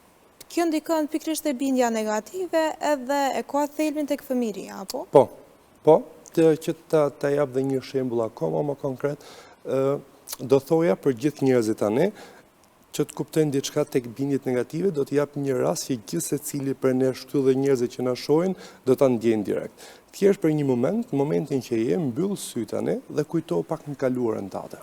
Kjo ndikon pikërisht te bindja negative edhe e ka thelbin tek fëmijëria, apo? Po. Që ta jap dhe një shembull akoma më konkret, do thoja për gjithë njerëzit tani, që të kuptojnë diçka tek bindjet negative, do të jap një rast që gjithë secili për ne shtu dhe njerëzit që na shohin do ta ndjejnë direkt. Thjesht për një momentin që je mbyll syt tani dhe kujto pak në kaluarën tënde.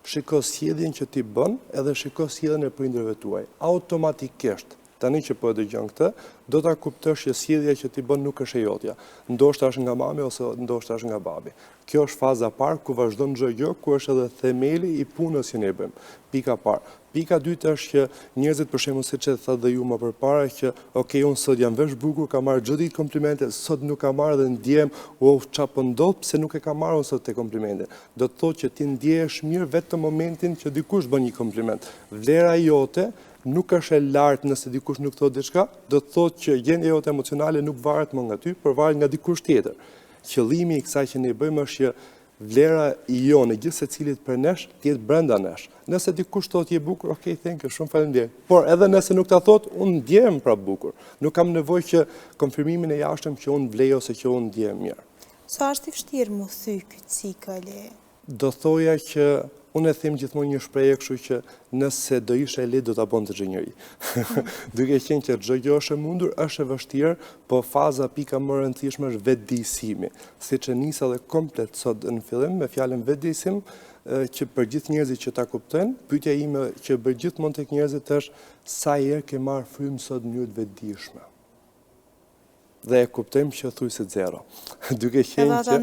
Shiko sjelljen që ti bën edhe shiko sjelljen e prindërve tuaj. Automatikisht tani që po e dëgjon këtë, do ta kuptosh që sjellja që ti bën nuk është e jotja. Ndoshta është nga mami ose ndoshta është nga babi. Kjo është faza e parë ku vazhdon çdo gjë, ku është edhe themeli i punës që ne bëjmë. Pika e parë. Pika e dytë është që njerëzit për shembull siç e tha dhe ju më përpara që okay, unë sot jam vesh bukur, kam marrë çdo ditë komplimente, sot nuk kam marrë dhe ndjem, çfarë po ndodh, pse nuk e kam marrë unë sot te komplimente. Do të thotë që ti ndjehesh mirë vetëm momentin që dikush bën një kompliment. Vlera jote nuk është e lartë nëse dikush nuk thot diçka, do të thotë që gjendja jote emocionale nuk varet më nga ty, por varet nga dikush tjetër. Qëllimi i kësaj që ne bëjmë është që vlera jone gjithë secilit për nesh të jetë brenda nesh. Nëse dikush thotë je bukur, okay, thank you, shumë faleminderit. Por edhe nëse nuk ta thot, unë ndjem prap bukur. Nuk kam nevojë që konfirmimin e jashtëm që unë vlej ose që unë ndjem mirë. Sa është i vështirë mu thy këtë cikël? Do thoja që unë e them gjithmonë një shprehje kështu që nëse do ishe e lehtë do ta bonte çdo njeri. Duke qenë që çdo gjë është e mundur, është e vështirë, po faza pika më e rëndësishme është vetëdijsimi. Siç e nisa dhe komplet sot në fillim me fjalën vetëdijsim, që për gjithë njerëzit që ta kuptojnë, pyetja ime që bëj gjithmonë tek njerëzit është sa herë ke marrë frymë sot në mënyrë të vetëdijshme. Dhe e kuptojmë që thujse zero. Duke qenë që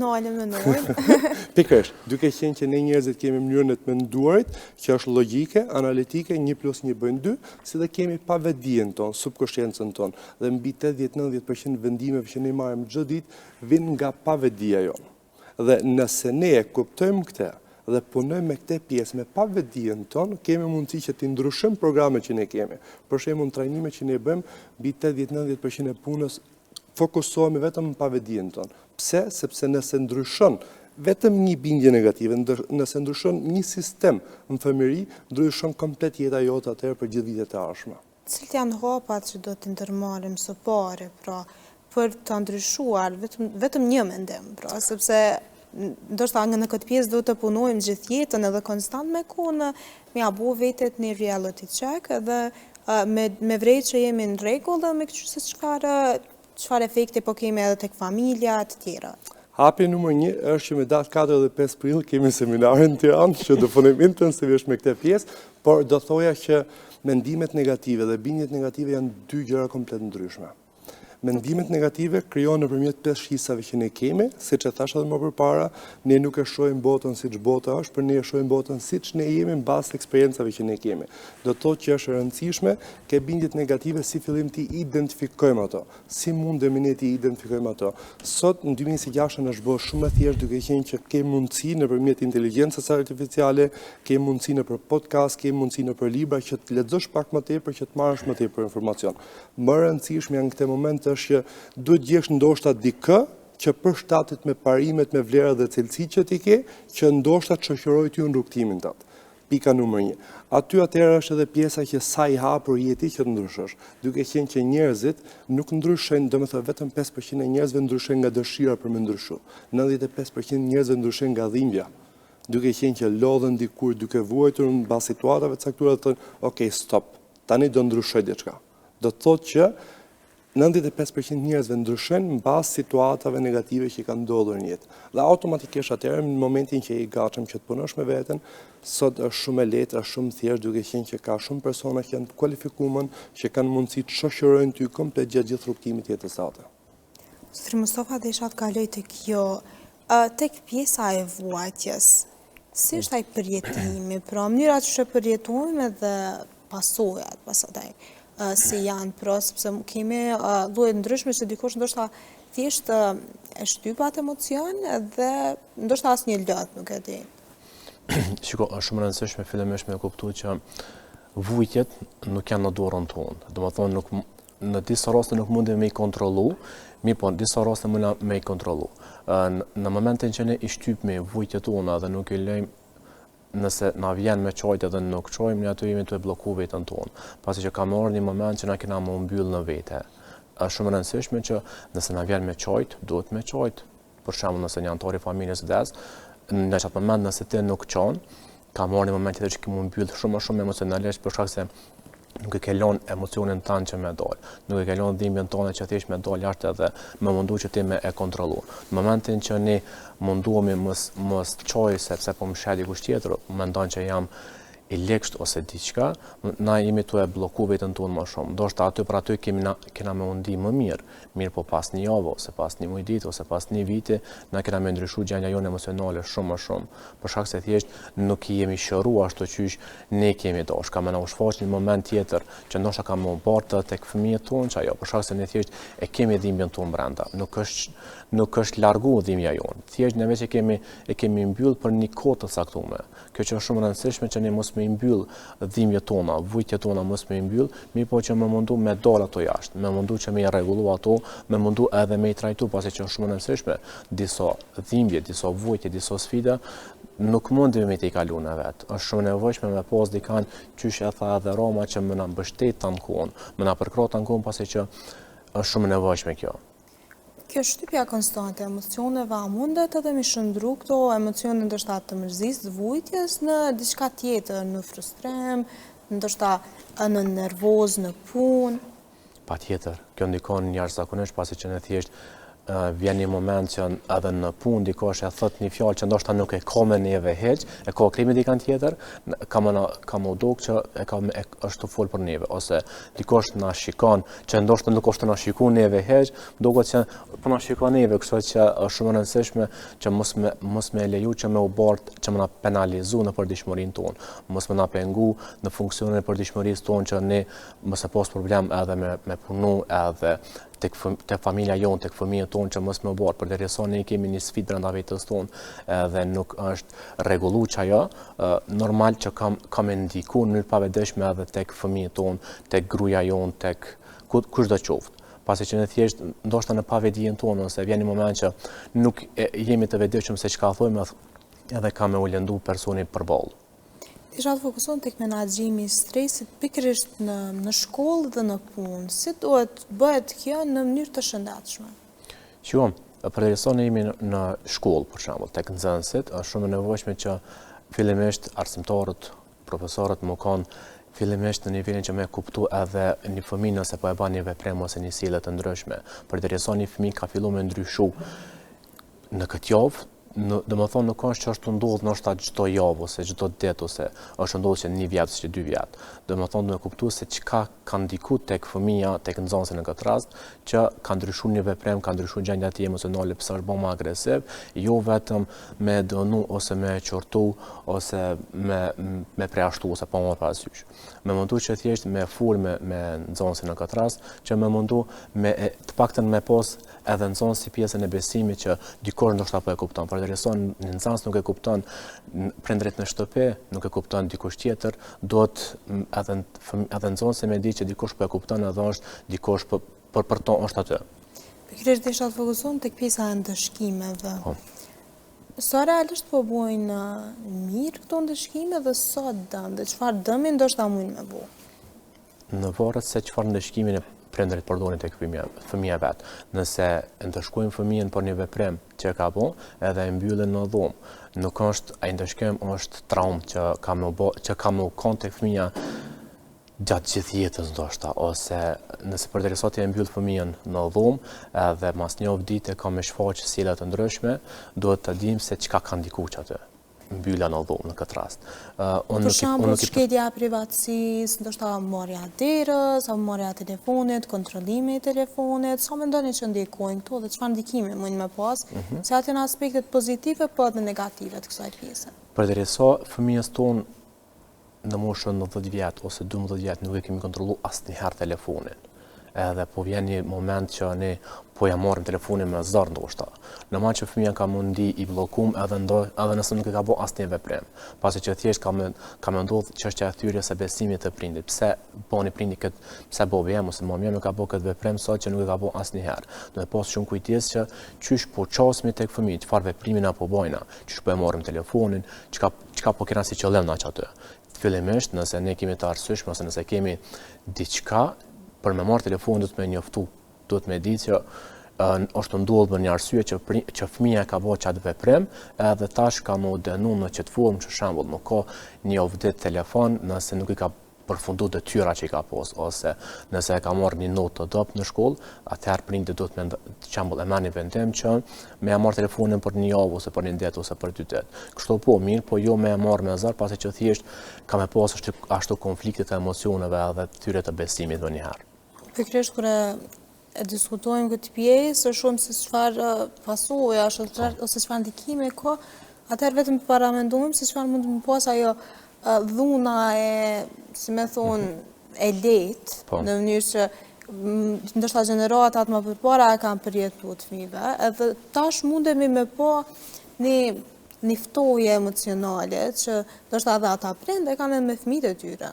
pikërisht, duke qenë që ne njerëzit kemi mënyrën e të menduarit, që është logjike, analitike, 1+1 bën 2, si dhe kemi pa vetdijen tonë, subkonsciencën tonë. Dhe mbi 80-90% vendimeve që ne marrim çdo ditë vijnë nga pa vetdija jonë. Dhe nëse ne e kuptojmë këtë dhe punojmë me këtë pjesë me pa vetdijen tonë, kemi mundësi që të ndryshojmë programet që ne kemi. Për shembull, trajnimet që ne bëjmë, mbi 80-90% e punës fokusohemi vetëm në pavetdijen tonë. Pse? Sepse nëse ndryshon vetëm një bindje negative, nëse ndryshon një sistem në fëmijëri, ndryshon komplet jeta jote atëherë për gjithë vitet e ardhshme. Cilat janë hapat që do të ndërmarrim së pari, pra, për të ndryshuar vetëm një mendim, pra, sepse ndoshta në këtë pjesë do të punojmë gjithë jetën edhe konstant me kohën, me abu vetet një reality check edhe me vrejt që jemi në rregull dhe me këtë se çfarë efekte po kemi edhe tek familja të tjera. Hapja numër 1 është që me datë 4 dhe 5 prill kemi seminarin në Tiranë që do punojmë intensivisht me këtë pjesë, por do thoja që mendimet negative dhe bindjet negative janë dy gjëra komplet ndryshme. Mendimet negative krijohen nëpërmjet 5 shisave që ne kemi, siç e thash edhe më përpara, ne nuk e shohim botën siç bota është, por ne e shohim botën siç ne jemi mbas eksperiencave që ne kemi. Do të thotë që është e rëndësishme ke bindjet negative si fillim ti identifikojmë ato. Si mundemi ne ti identifikojmë ato? Sot në 2026 është bërë shumë e thjeshtë duke qenë që ke mundësi nëpërmjet inteligjencës artificiale, ke mundësi nëpër podcast, ke mundësi nëpër libra që të lexosh pak më tepër, që të marrësh më tepër informacion. Më e rëndësishme në këtë moment është që duhet gjesh ndoshta dikë që përshtatet me parimet, me vlerat dhe cilësitë që ti ke, që ndoshta të shoqërojë ty në rrugtimin tënd. Pika numër 1. Aty atëherë është edhe pjesa që sa i hapur jeti që të ndryshosh. Duke qenë që njerëzit nuk ndryshojnë, domethënë vetëm 5% e njerëzve ndryshojnë nga dëshira për me ndryshu. 95% e njerëzve ndryshojnë nga dhimbja. Duke qenë që lodhen dikur duke vuajtur mbas situatave të caktuara të thonë, "Ok, stop. Tani do ndryshoj diçka." Do të thotë që 95% njerëzve ndryshojnë mbas situatave negative që kanë ndodhur në jetë. Dhe automatikisht atëherë në momentin që je i gatshëm që të punosh me veten, sot është shumë e lehtë, është shumë thjeshtë duke qenë që ka shumë persona që janë të kualifikuar, që kanë mundësi të shoqërojnë ty komplet gjatë gjithë rrugtimit të jetës sate. Zotri Mustafa, desha të kaloj tek tek pjesa e vuajtjes. Si është ai përjetimi, pra mënyra që përjetojmë dhe pasojat pastaj. Si janë, pra, sepse kemi lloje ndryshme që dikush ndoshta thjesht e shtyp atë emocion dhe ndoshta asnjë lot nuk e di. Shiko, është shumë e rëndësishme fillimisht me kuptuar që vujtjet nuk janë në dorën tonë. Domethënë në disa raste nuk mundemi me i kontrollu, po në disa raste mundna me i kontrollu. Në momentin që ne i shtypmi vujtjet tona dhe nuk i lejmë, nëse na vjen me qojtë edhe nuk qojmë, ne aty jemi të e bloku vetën tonë. Pasi që ka marrë një moment që na kena më mbyll në vete. Është shumë e rëndësishme që nëse na vjen me qojtë, duhet me qojtë. Për shembull, nëse një antar i familjes vdes, në çat moment nëse ti nuk qon, ka marrë një moment që më mbyll shumë emocionalisht për shkak se nuk e ke lënë emocionin tanë që me dal. Nuk e ke lënë dhimbjen tonë që thjesht me dal jashtë edhe më mundu që ti me e kontrollu. Në momentin që ne munduemi mos çoj sepse po më sheh dikush tjetër, mendon që jam i lekësht ose diçka, na jemi të e bloku vetën tonë më shumë. Ndoshta aty për aty kena me undi më mirë po pas një javë, ose pas një muaj ditë, ose pas një viti, na kena me ndryshu gjendja jonë emocionale shumë më shumë. Për shkak se thjesht nuk i jemi shëruar ashtu qysh ne kemi dash. Ka më na u shfaq një moment tjetër që ndoshta ka më bërë tek fëmijët tonë, që ajo për shkak se ne thjesht e kemi dhimbjen tonë brenda. Nuk është largu dhimbja jonë. Thjesht ne vetë e kemi mbyll për një kohë të caktuar. Kjo që është shumë e rëndësishme që ne mos me i mbyll dhimbjet tona, vujtjet tona mos me i mbyll, mirë po që me mundu me dal ato jashtë, me mundu që me i rregullu ato, me mundu edhe me i trajtu, pasi që është shumë e rëndësishme, disa dhimbje, disa vujtje, disa sfida, nuk mundemi me t'i kalu në vetë. Është shumë nevojshme me pas dikan qysh e tha edhe Roma që më na mbështet të ankon, më na përkro të ankon, pasi që është shumë nevojshme kjo. Kjo shtypja konstante emocioneve a mundet edhe me shëndru këto emocione ndoshta të mërzisë, të vujtjes në diçka tjetër, në frustrim, ndoshta në nervoz, në punë? Patjetër, kjo ndikon jashtëzakonisht pasi që ne thjesht vjen një moment që edhe në punë dikush e thot një fjalë që ndoshta nuk e ka me neve hiç, e ka krimi dikan tjetër, ka më duk që është të fol për neve, ose dikush na shikon që ndoshta nuk është na shikon neve hiç, duket që po na shikon neve, kështu që është shumë e rëndësishme që mos me leju që me u bart që më na penalizu në përditshmërinë tonë, mos më na pengu në funksionin e përditshmërisë tonë që ne mos e pas problem edhe me punu edhe tek familja jonë, tek fëmijët tonë që mos më bërë, për derisa ne kemi një sfidë brenda vetës tonë dhe nuk është rregullu çajo, normal që kam ndiku në mënyrë pavetëdijshme edhe tek fëmijët tonë, tek gruaja jonë, tek kushdo qoftë. pasi që në thjesht ndoshta në pavedijen tonë ose vjen një moment që nuk jemi të vetëdijshëm se çka thojmë edhe ka me u lëndu personi përballë. Isha të fokuson tek menaxhimi i stresit pikërisht në shkollë dhe në punë. Si duhet bëhet kjo në mënyrë të shëndetshme? Përderisa ne jemi në shkollë, për shembull, tek nxënësit, është shumë e nevojshme që fillimisht arsimtarët, profesorët më kanë fillimisht në nivelin që me kuptu edhe një fëmijë nëse po e bën një veprim ose një sjellje të ndryshme. Përderisa një fëmijë ka filluar me ndryshu në këtë javë, domethënë nuk është që është ndodhur ndoshta çdo javë ose çdo ditë ose është ndodhur që 1 vjet ose 2 vjet. Domethënë duhet kuptu se çka ka ndikuar tek fëmia, tek nxënësi në këtë rast, që ka ndryshuar një veprim, ka ndryshuar gjendja e tij emocionale, pse është bërë më agresiv, jo vetëm me dënu ose me qortu ose me preashtu ose pa marrë parasysh. Me mundu që thjesht me fol me nxënësin në këtë rast, që me mundu me të paktën me pas edhe nxënësi pjesën e besimit që dikush ndoshta po e kupton. Përderisa një nxënës nuk e kupton prindrit në shtëpi, nuk e kupton dikush tjetër, duhet edhe nxënësi me di që dikush po e kupton edhe është dikush për to është aty. Pikërisht isha të fokuson tek pjesa e ndëshkimeve. Sa realisht po bojnë mirë këto ndëshkime dhe sa dëm, dhe çfarë dëmi ndoshta mund me bu? Në varet se çfarë ndëshkimin e prindërit përdorin tek fëmia vet. Nëse ndëshkojnë fëmijën për një veprim që ka bën, edhe e mbyllën në dhomë. Nuk është ai ndëshkim është traumë që ka më kon tek fëmia gjatë gjithë jetës ndoshta, ose nëse përderisa ti e mbyll fëmijën në dhomë edhe mas një ditë ka me shfaqë sjellje të ndryshme, duhet të dimë se çka ka ndikuar aty. Mbylla në dhomë në këtë rast. Për shembull, shkelja e privatësisë, ndoshta marrja e derës, apo marrja e telefonit, kontrollimi i telefonit, sa mendoni që ndikojnë këto dhe çfarë ndikimi mund me pas, se aty në aspektet pozitive po edhe negative të kësaj pjese? Përderisa fëmijës tonë në moshën 10 vjet ose 12 vjet nuk e kemi kontrollu asnjëherë telefonin. Edhe po vjen një moment që ne po ja marrim telefonin me zor ndoshta. Në moment që fëmia ka mundi i bllokum edhe nëse nuk e ka bë asnjë veprim, pasi që thjesht ka më ndodhur çështja e thyrjes së besimit të prindit. Pse boni prindi kët, pse bobi jam ose mami nuk ka bë kët veprim sot që nuk e ka bë asnjëherë. Do të pas shumë kujdes që çysh po çosmi tek fëmijë, çfarë veprimin apo bojna, çysh po e marrim telefonin, çka po kena si qëllim na aty. Fillimisht nëse ne kemi të arsyeshëm ose nëse kemi diçka për me marrë telefonin duhet me njoftu, duhet me ditë që është ndodhur për një arsye që fëmia ka bërë çat veprim, edhe tash ka më dënuar në çet formë, për shembull, nuk ka një vdet telefon nëse nuk i ka përfundu detyra që i ka pas, ose nëse e ka marrë një notë të dobët në shkollë, atëherë prindit duhet me e marrë një vendim që me ja marrë telefonin për një javë ose për një ditë ose për 2 ditë. Kështu po mirë, po jo me e marrë me zor, pasi që thjesht ka me pas ashtu konfliktet e emocioneve edhe tyre të besimit më njëherë. Pikërisht kur e diskutojmë këtë pjesë, është shumë se çfarë pasojë ose çfarë ndikime ka, atëherë vetëm paramendojmë se çfarë mund të pas ajo dhuna si me thonë, e lehtë, në mënyrë që ndoshta gjeneratat më përpara e kanë përjetuar të fëmijëve, edhe tash mundemi me pa një ftoje emocionale që ndoshta edhe ata prindë kanë me fëmijët e tyre.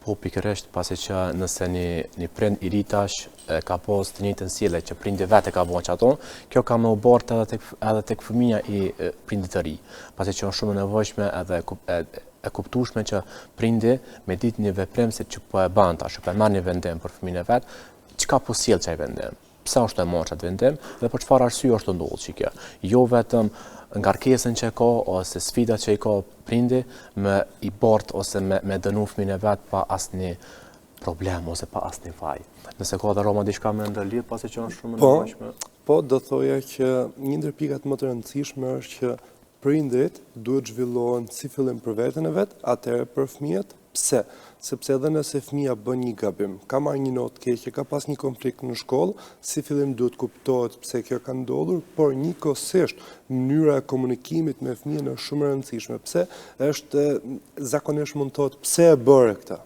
Po pikërisht, pasi që nëse një prind i ri tash ka pas të njëjtën sjellje që prindi vetë ka bën ato, kjo ka më u bërë edhe tek fëmia i prindit të ri. Pasi që është shumë e nevojshme edhe e kuptueshme që prindi me ditë një veprim se që po e bën tash, po e marr një vendim për fëmijën e vet, çka po sjell çaj vendim, pse është e marrë atë vendim dhe për çfarë arsye është ndodhur që kjo. Jo vetëm ngarkesën që ka ose sfidat që i ka prindi me i bart ose me dënu fëmijën e vet pa asnjë problem ose pa asnjë faj. Nëse ka dhe Roma diçka me ndërlidh, pasi që është shumë e nevojshme. Po, do thoja që një ndër pikat më të rëndësishme është që prindrit duhet zhvillohen si fillim për veten e vet, atëherë për fëmijët. Pse? Sepse edhe nëse fëmia bën një gabim, ka marrë një notë keqe, ka pas një konflikt në shkollë, si fillim duhet kuptohet pse kjo ka ndodhur, por njëkohësisht mënyra e komunikimit me fëmijën është shumë e rëndësishme. Pse? Është zakonisht mund të thotë pse e bëre këtë.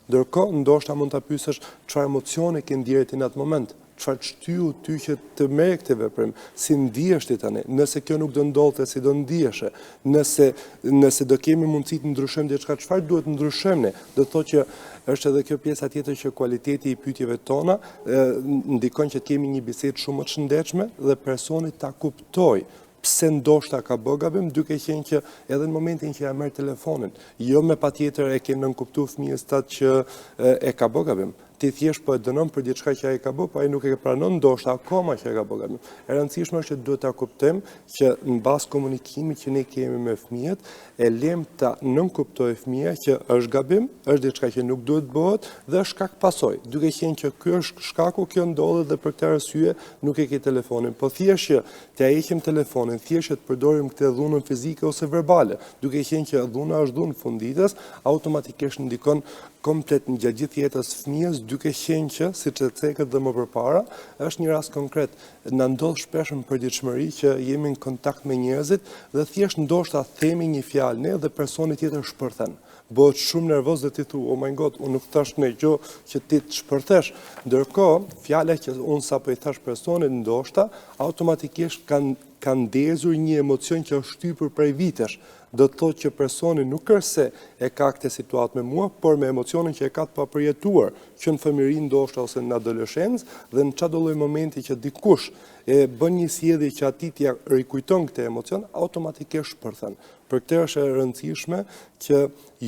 Ndërkohë, ndoshta mund ta pyesësh çfarë emocione ke ndjerë ti në atë moment. çfarë shtyu ty që të merr këtë veprim, si ndihesh ti tani, nëse kjo nuk do ndodhte, si do ndiheshe, nëse do kemi mundësi të ndryshojmë diçka, çfarë duhet ndryshojmë ne? Do të thotë që është edhe kjo pjesa tjetër që kualiteti i pyetjeve tona ndikon që të kemi një bisedë shumë më të shëndetshme dhe personi ta kuptoj pse ndoshta ka bë gabim, duke qenë që edhe në momentin që ja merr telefonin, jo me patjetër e ke nënkuptuar fëmijës tat që e ka bë gabim. Ti thjesht po e dënon për diçka që ai ka bë, po ai nuk e pranon ndoshta akoma që e ka bë gabim. E rëndësishme është që duhet ta kuptojmë që mbas komunikimit që ne kemi me fëmijët, e lem ta nënkuptojë fëmia që është gabim, është diçka që nuk duhet bëhet dhe është shkak pasojë. Duke qenë që ky është shkaku, kjo ndodhet dhe për këtë arsye nuk e ke telefonin, po thjesht që t'ia heqim telefonin, thjesht që të përdorim këtë dhunën fizike ose verbale, duke qenë që dhuna është dhunë funditës, automatikisht ndikon komplet në gjithë jetës fëmijës, duke qenë që, siç e cekët dhe më përpara, është një rast konkret. Na ndodh shpesh në përditshmëri që jemi në kontakt me njerëzit dhe thjesht ndoshta themi një fjalë ne dhe personi tjetër shpërthen. Bëhet shumë nervoz dhe ti thu, oh my god, unë nuk thash ne gjë që ti të shpërthesh. Ndërkohë, fjala që unë sapo i thash personit ndoshta automatikisht kanë ndezur një emocion që është shtypur prej vitesh. Do të thotë që personi nuk është se e ka këtë situatë me mua, por me emocionin që e ka të papërjetuar, që në fëmijëri ndoshta ose në adoleshencë, dhe në çdo lloj momenti që dikush e bën një sjellje që atij t'ia rikujton këtë emocion, automatikisht shpërthen. Për këtë është e rëndësishme që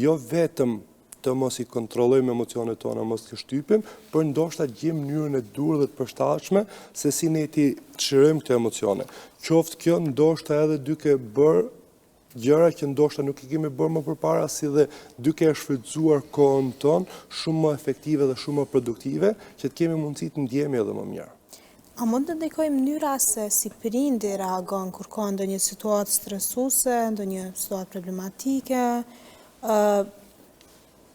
jo vetëm të mos i kontrollojmë emocionet tona, mos të shtypim, por ndoshta gjejmë mënyrën e durë dhe të përshtatshme se si ne ti çlirojmë këto emocione. Qoftë kjo ndoshta edhe duke bërë gjëra që ndoshta nuk i kemi bërë më përpara, si dhe duke e shfrytzuar kohën tonë shumë më efektive dhe shumë më produktive, që të kemi mundësi të ndjehemi edhe më mirë. A mund të ndikojë mënyra se si prindi reagon kur ka ndonjë situatë stresuese, ndonjë situatë problematike,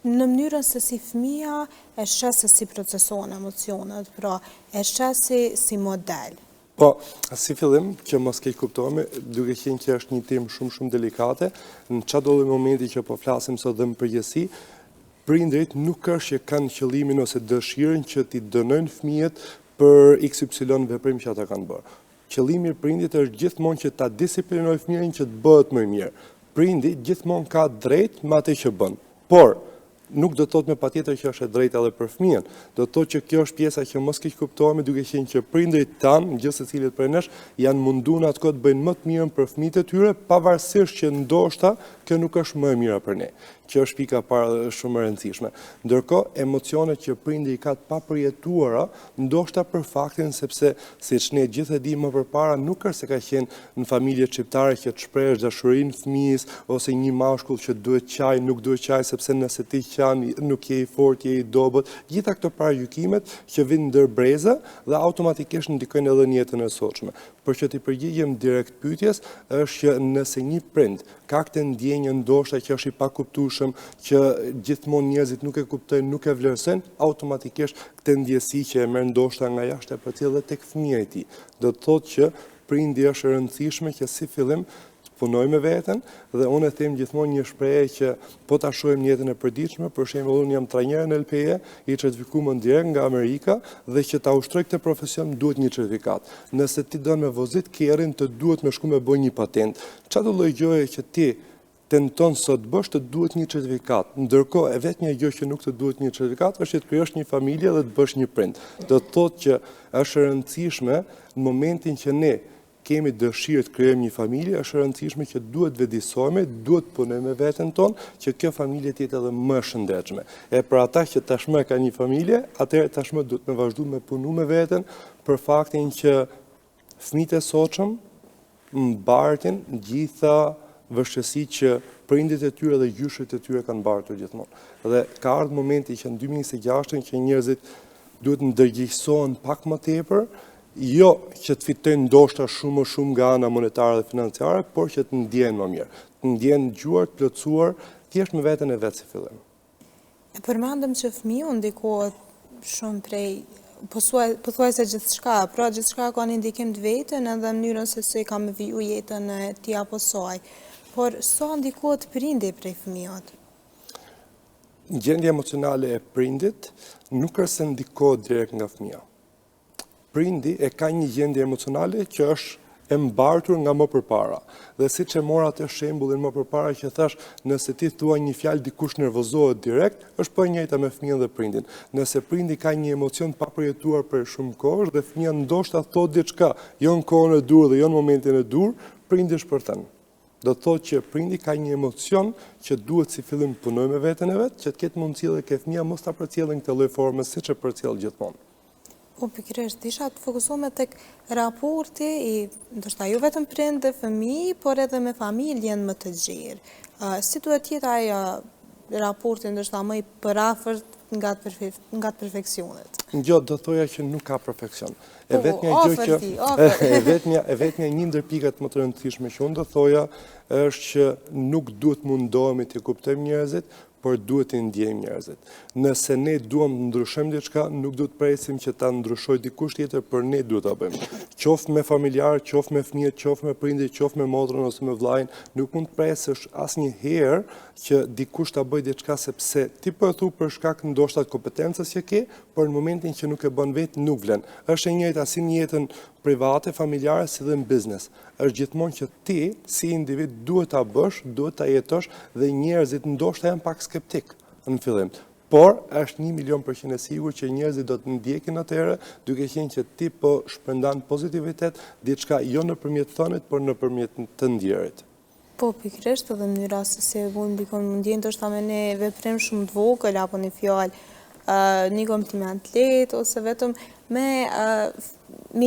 në mënyrën se si fëmia e sheh se si proceson emocionet, pra e sheh si model? Po, si fillim, që mos keq kuptohemi, duke qenë që është një temë shumë delikate, në çdo lloj momenti që po flasim sot dhe në përgjithësi, prindërit nuk është që kanë qëllimin ose dëshirën që t'i dënojnë fëmijët për XY veprim që ata kanë bërë. Qëllimi i prindit është gjithmonë që ta disiplinojë fëmijën që të bëhet më mirë. Prindi gjithmonë ka drejt me atë që bën. Por nuk do të thotë me patjetër që është e drejtë edhe për fëmijën. Do të thotë që kjo është pjesa që mos keq kuptohemi, duke qenë që prindërit tanë, gjithë secilit prej nesh, janë munduar atë të bëjnë më të mirën për fëmijët e tyre, pavarësisht që ndoshta kjo nuk është më e mira për ne, që është pika parë shumë e rëndësishme. Ndërkohë, emocionet që prindi i ka të papërjetuara, ndoshta për faktin sepse, siç ne gjithë e dimë më përpara, nuk është se ka qenë në familje shqiptare që të shprehësh dashurinë fëmijës ose një mashkull që duhet qaj, nuk duhet qaj sepse nëse ti qan nuk je i fortë, je i dobët. Gjitha këto paragjykimet që vinë ndër breza dhe automatikisht ndikojnë edhe në jetën e sotshme. Për që t'i përgjigjem direkt pyetjes, është që nëse një prind ka këtë ndjenjë ndoshta që është i pakuptueshëm, që gjithmonë njerëzit nuk e kuptojnë, nuk e vlerësojnë, automatikisht këtë ndjesi që e merr ndoshta nga jashtë e përcjell edhe tek fëmia i tij. Do të thotë që prindi është e rëndësishme që si fillim punoj me veten dhe unë e them gjithmonë një shprehje që po ta shohim në jetën e përditshme, për shembull unë jam trajner në LPE, i certifikuar direkt nga Amerika dhe që ta ushtroj këtë profesion duhet një certifikat. Nëse ti don me vozit kerrin, të duhet me shku me bëj një patent. Çfarë lloj gjëje që ti tenton sot bësh të duhet një certifikat. Ndërkohë e vetmja gjë që nuk të duhet një certifikat është që të krijosh një familje dhe të bësh një prind. Do të thotë që është e rëndësishme në momentin që ne kemi dëshirë të krijojmë një familje, është e rëndësishme që duhet vedisohemi, duhet punojmë me veten tonë që kjo familje të jetë edhe më e shëndetshme. E për ata që tashmë ka një familje, atëherë tashmë duhet të vazhdojmë me punu me veten për faktin që fëmijët e sotshëm mbartin gjitha vështirësitë që prindit e tyre dhe gjyshët e tyre kanë mbartur gjithmonë. Dhe ka ardhur momenti që në 2026 që njerëzit duhet ndërgjegjësohen pak më tepër, jo që të fitojnë ndoshta shumë nga ana monetare dhe financiare, por që të ndjehen më mirë, të ndjehen dëgjuar, të plotësuar, thjesht me veten e vet si fillim. E përmendëm që fëmiu ndikohet shumë prej pothuajse gjithçka, pra gjithçka ka një ndikim të vetën edhe mënyrën se si ka me viju jetën e tij apo saj. Por sa ndikohet prindi prej fëmijët? Gjendja emocionale e prindit nuk është se ndikohet direkt nga fëmia. prindi e ka një gjendje emocionale që është e mbartur nga më përpara. Dhe si që mora atë shembullin më përpara që thash, nëse ti thua një fjalë dikush nervozohet direkt, është po e njëjta me fëmijën dhe prindin. Nëse prindi ka një emocion pa përjetuar për shumë kohë dhe fëmia ndoshta thot diçka, jo në kohën e dur dhe jo në momentin e dur, prindi shpërthen. Do të thotë që prindi ka një emocion që duhet si fillim punoj me veten e vet, që të ketë mundësi dhe ke fëmia mos ta përcjellin këtë lloj forme siç e përcjell gjithmonë. Po pikërisht, isha të fokusuar tek raporti i, ndoshta jo vetëm prind dhe fëmijë, por edhe me familjen më të gjerë. Si duhet jetë ai raporti ndoshta më i përafërt nga të perfeksionet? Jo, do thoja që nuk ka perfeksion. E vetmja një ndër pikat më të rëndësishme që unë do thoja është që nuk duhet mundohemi të kuptojmë njerëzit, por duhet të ndjejmë njerëzit. Nëse ne duam të ndryshojmë diçka, nuk duhet presim që ta ndryshojë dikush tjetër, por ne duhet ta bëjmë. Qoftë me familjar, qoftë me fëmijët, qoftë me prindërit, qoftë me motrën ose me vllajin, nuk mund të presësh asnjëherë që dikush ta bëjë diçka sepse ti po e thu për shkak ndoshta të kompetencës që ke, por në momentin që nuk e bën vetë nuk vlen. Është e njëjta si në jetën private, familjare, si dhe në biznes. Është gjithmonë që ti, si individ, duhet ta bësh, duhet ta jetosh dhe njerëzit ndoshta janë pak skeptik në fillim. Por është 1.000.000% e sigurt që njerëzit do të ndjekin atëherë, duke qenë që ti po shpërndan pozitivitet, diçka jo nëpërmjet thënit, por nëpërmjet të ndjerit. Po, pikërisht edhe në mënyra se si vjen ndikon mundjen ndoshta me një veprim shumë të vogël apo një fjalë, një kompliment lehtë ose vetëm me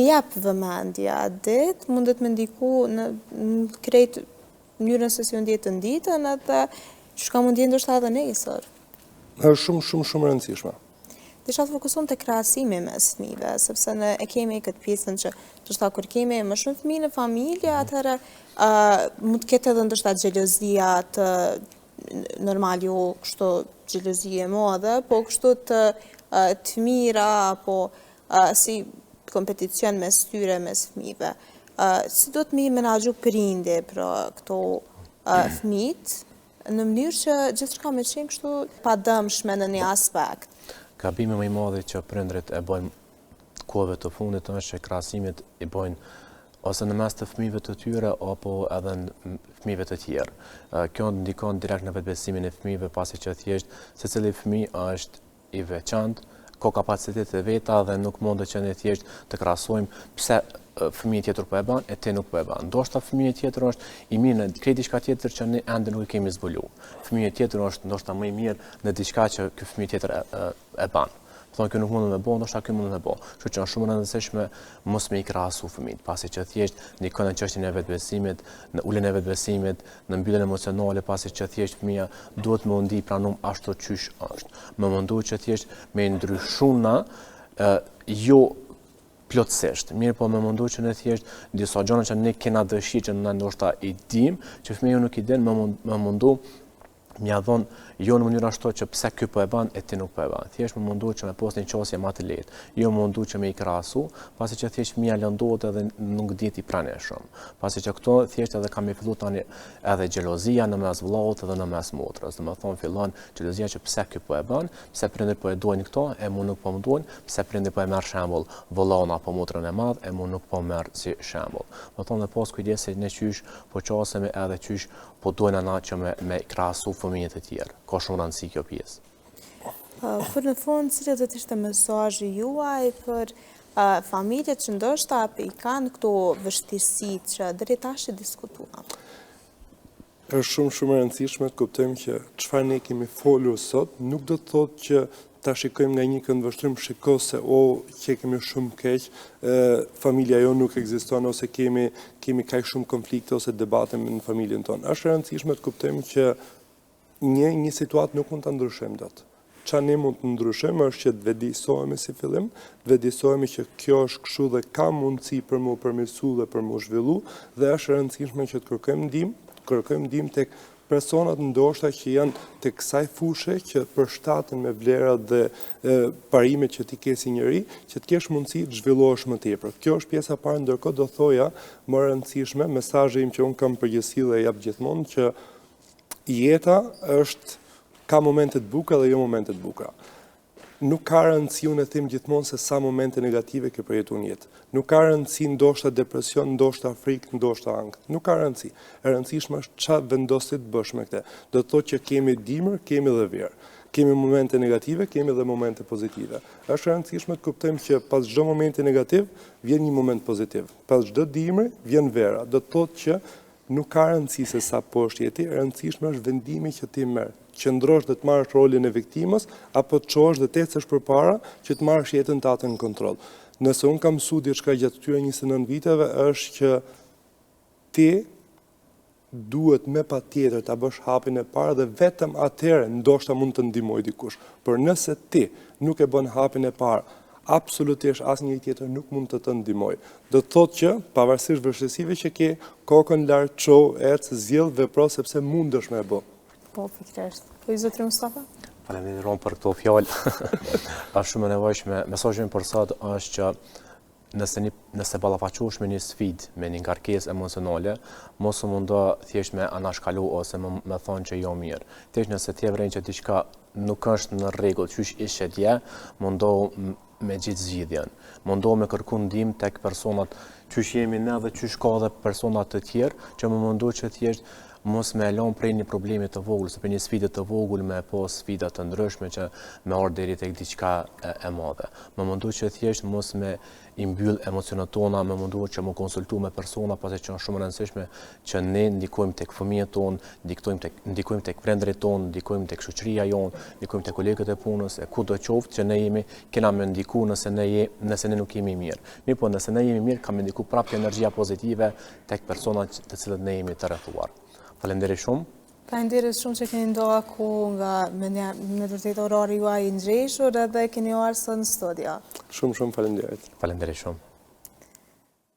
jap vëmendje atë ditë mundet me ndiku në krejt mënyrën se si u ndjet të ditën edhe çka mund të ndoshta edhe nesër. Është shumë e rëndësishme. Desha të fokuson të krahasimi mes fëmijëve, sepse ne e kemi këtë pjesën që ndoshta kur kemi më shumë fëmijë në familje, atëherë mund të ketë edhe ndoshta xhelozia të normal jo kështu xhelozie e madhe, po kështu të mira apo si kompeticion mes tyre mes fëmijëve. Si do të menaxhu prindi për këto fëmijët në mënyrë që gjithçka me qenë kështu pa dëmshme në një aspekt. Gabimi më i madh që prindrit e bojnë kohëve të fundit është që krahasimit i bojnë ose në mes të fëmijëve të tyre apo edhe në fëmijëve të tjerë. Kjo ndikon direkt në vetbesimin e fëmijëve pasi që thjesht secili fëmijë është i veçantë, ka kapacitet e veta dhe nuk mundet që ne thjesht të krahasojmë pse fëmijë tjetër po e bën e ti nuk po e bën. Ndoshta fëmijë tjetër është i mirë në krejt diçka tjetër që ne ende nuk e kemi zbuluar. Fëmijë tjetër është ndoshta më i mirë në diçka që ky fëmijë tjetër e bën. Thonë kjo nuk mund me bëj, ndoshta kjo mund me bëj. Kështu që është shumë e rëndësishme mos me i krahasu fëmijët, pasi që thjesht ndikon në çështjen e vetbesimit, në uljen e vetbesimit, në mbylljen emocionale, pasi që thjesht fëmia duhet më ndi pranum ashtu çysh është. Më mundu që thjesht me ndryshuna jo plotësisht. Mirë po më mundu që ne thjesht disa gjëra që ne kena dëshirë që ne ndoshta i dim, që fëmia nuk i din, më mundu m'ja thonë jo në mënyrë ashtu që pse ky po e bën e ti nuk po e bën. Thjesht më mundu që me pas një qasje më të lehtë. Jo më mundu që me i krahasu, pasi që thjesht fëmia lëndohet edhe nuk dihet i pranishëm. Pasi që këto thjesht edhe kam i fillu tani edhe xhelozia në mes vëllaut edhe në mes motrës. Domethënë fillon xhelozia që pse ky po e bën, pse prindërit po e duajnë këto, e mu nuk po më duajnë, pse prindërit po e merr shembull vëllaun apo motrën e madh, e mu nuk po merr si shembull. Domethënë pas kujdesi ne qysh po qasemi edhe qysh po duhen ana që me krahasu fëmijët e tjerë. Ka shumë rëndësi kjo pjesë. Për në fund, cili do të ishte mesazhi juaj për familjet që ndoshta i kanë këto vështirësitë që deri tash i diskutuam? Është shumë e rëndësishme të kuptojmë që çfarë ne kemi folur sot nuk do të thotë që ta shikojmë nga një këndvështrim shiko se që kemi shumë keq, familja jo nuk ekziston ose kemi kaq shumë konflikte ose debate në familjen tonë. Është e rëndësishme të kuptojmë që një situatë nuk mund ta ndryshojmë dot. Çfarë ne mund të ndryshojmë është që të vëdësohemi si fillim, të vëdësohemi që kjo është kështu dhe ka mundësi për mu përmirësu dhe për mu zhvillu dhe është e rëndësishme që të kërkojmë ndihmë tek personat ndoshta që janë të kësaj fushë që përshtaten me vlerat dhe parimet që ti ke si njeri, që të kesh mundësi të zhvillohesh më tepër. Kjo është pjesa e parë, ndërkohë do thoja më e rëndësishme, mesazhi im që un kam përgjithësi dhe jap gjithmonë që jeta ka momente të bukura dhe jo momente të bukura. nuk ka rëndësi, unë e them gjithmonë se sa momente negative ke përjetuar në jetë. Nuk ka rëndësi ndoshta depresion, ndoshta frikë, ndoshta ankth. Nuk ka rëndësi. E rëndësishme është çfarë vendosit të bësh me këtë. Do të thotë që kemi dimër, kemi edhe verë. Kemi momente negative, kemi edhe momente pozitive. Është e rëndësishme të kuptojmë që pas çdo momenti negativ vjen një moment pozitiv. Pas çdo dimri vjen vera. Do të thotë që nuk ka rëndësi se sa poshtë jeti, e rëndësishme është vendimi që ti merr. Qëndrosh dhe të marrësh rolin e viktimës, apo të çohesh dhe të ecësh përpara që të marrësh jetën tënde në kontroll. Nëse unë kam mësuar diçka gjatë këtyre 29 viteve, është që ti duhet me patjetër ta bësh hapin e parë dhe vetëm atëherë ndoshta mund të ndihmoj dikush. Por nëse ti nuk e bën hapin e parë, absolutisht asnjëri tjetër nuk mund të të ndihmoj. Do të thotë që pavarësisht vështirësive që ke, kokën lart ço, ec, zgjidh, vepro sepse mundesh me bë. Po, pikërisht. Po i zotëri Mustafa? Faleminderit për këto fjalë. Është shumë e nevojshme. Mesazhi për sot është që nëse ballafaqohesh me një sfidë, me një ngarkesë emocionale, mos u mundo thjesht me anashkalu ose me thonë që jo mirë. Thjesht nëse ti e vren që diçka nuk është në rregull, çysh ishte dje, mundohu me gjithë zgjidhjen. Mundohu me kërku ndihmë tek personat çysh jemi ne dhe çysh ka edhe persona të tjerë që më mundohet që thjesht mos me lëm prej një problemi të vogël, ose për një sfidë të vogël me pas sfida të ndryshme që me ardh deri tek diçka e madhe. Më mundu që thjesht mos me i mbyll emocionet tona, më mundu që më konsultu me persona, pasi që është shumë e rëndësishme që ne ndikojmë tek fëmijët tonë, ndikojmë tek prindërit tonë, ndikojmë tek shoqëria jonë, ndikojmë tek kolegët e punës, e kudo qoftë që ne kena me ndiku nëse ne nuk jemi mirë. Mirë, po nëse ne jemi mirë, kam me ndiku prapë energjia pozitive tek personat të cilët ne jemi të rrethuar. Faleminderit shumë. Faleminderit shumë që keni ndoha kohë nga me vërtet orari juaj i nxehur edhe keni ardhur sot në studio. Shumë faleminderit. Faleminderit shumë.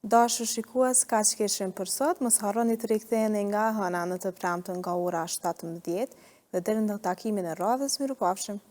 Dashur shikues, kaq kishim për sot. Mos harroni të riktheheni nga hëna në të premten nga ora 17 dhe deri në takimin e radhës. Mirupafshim.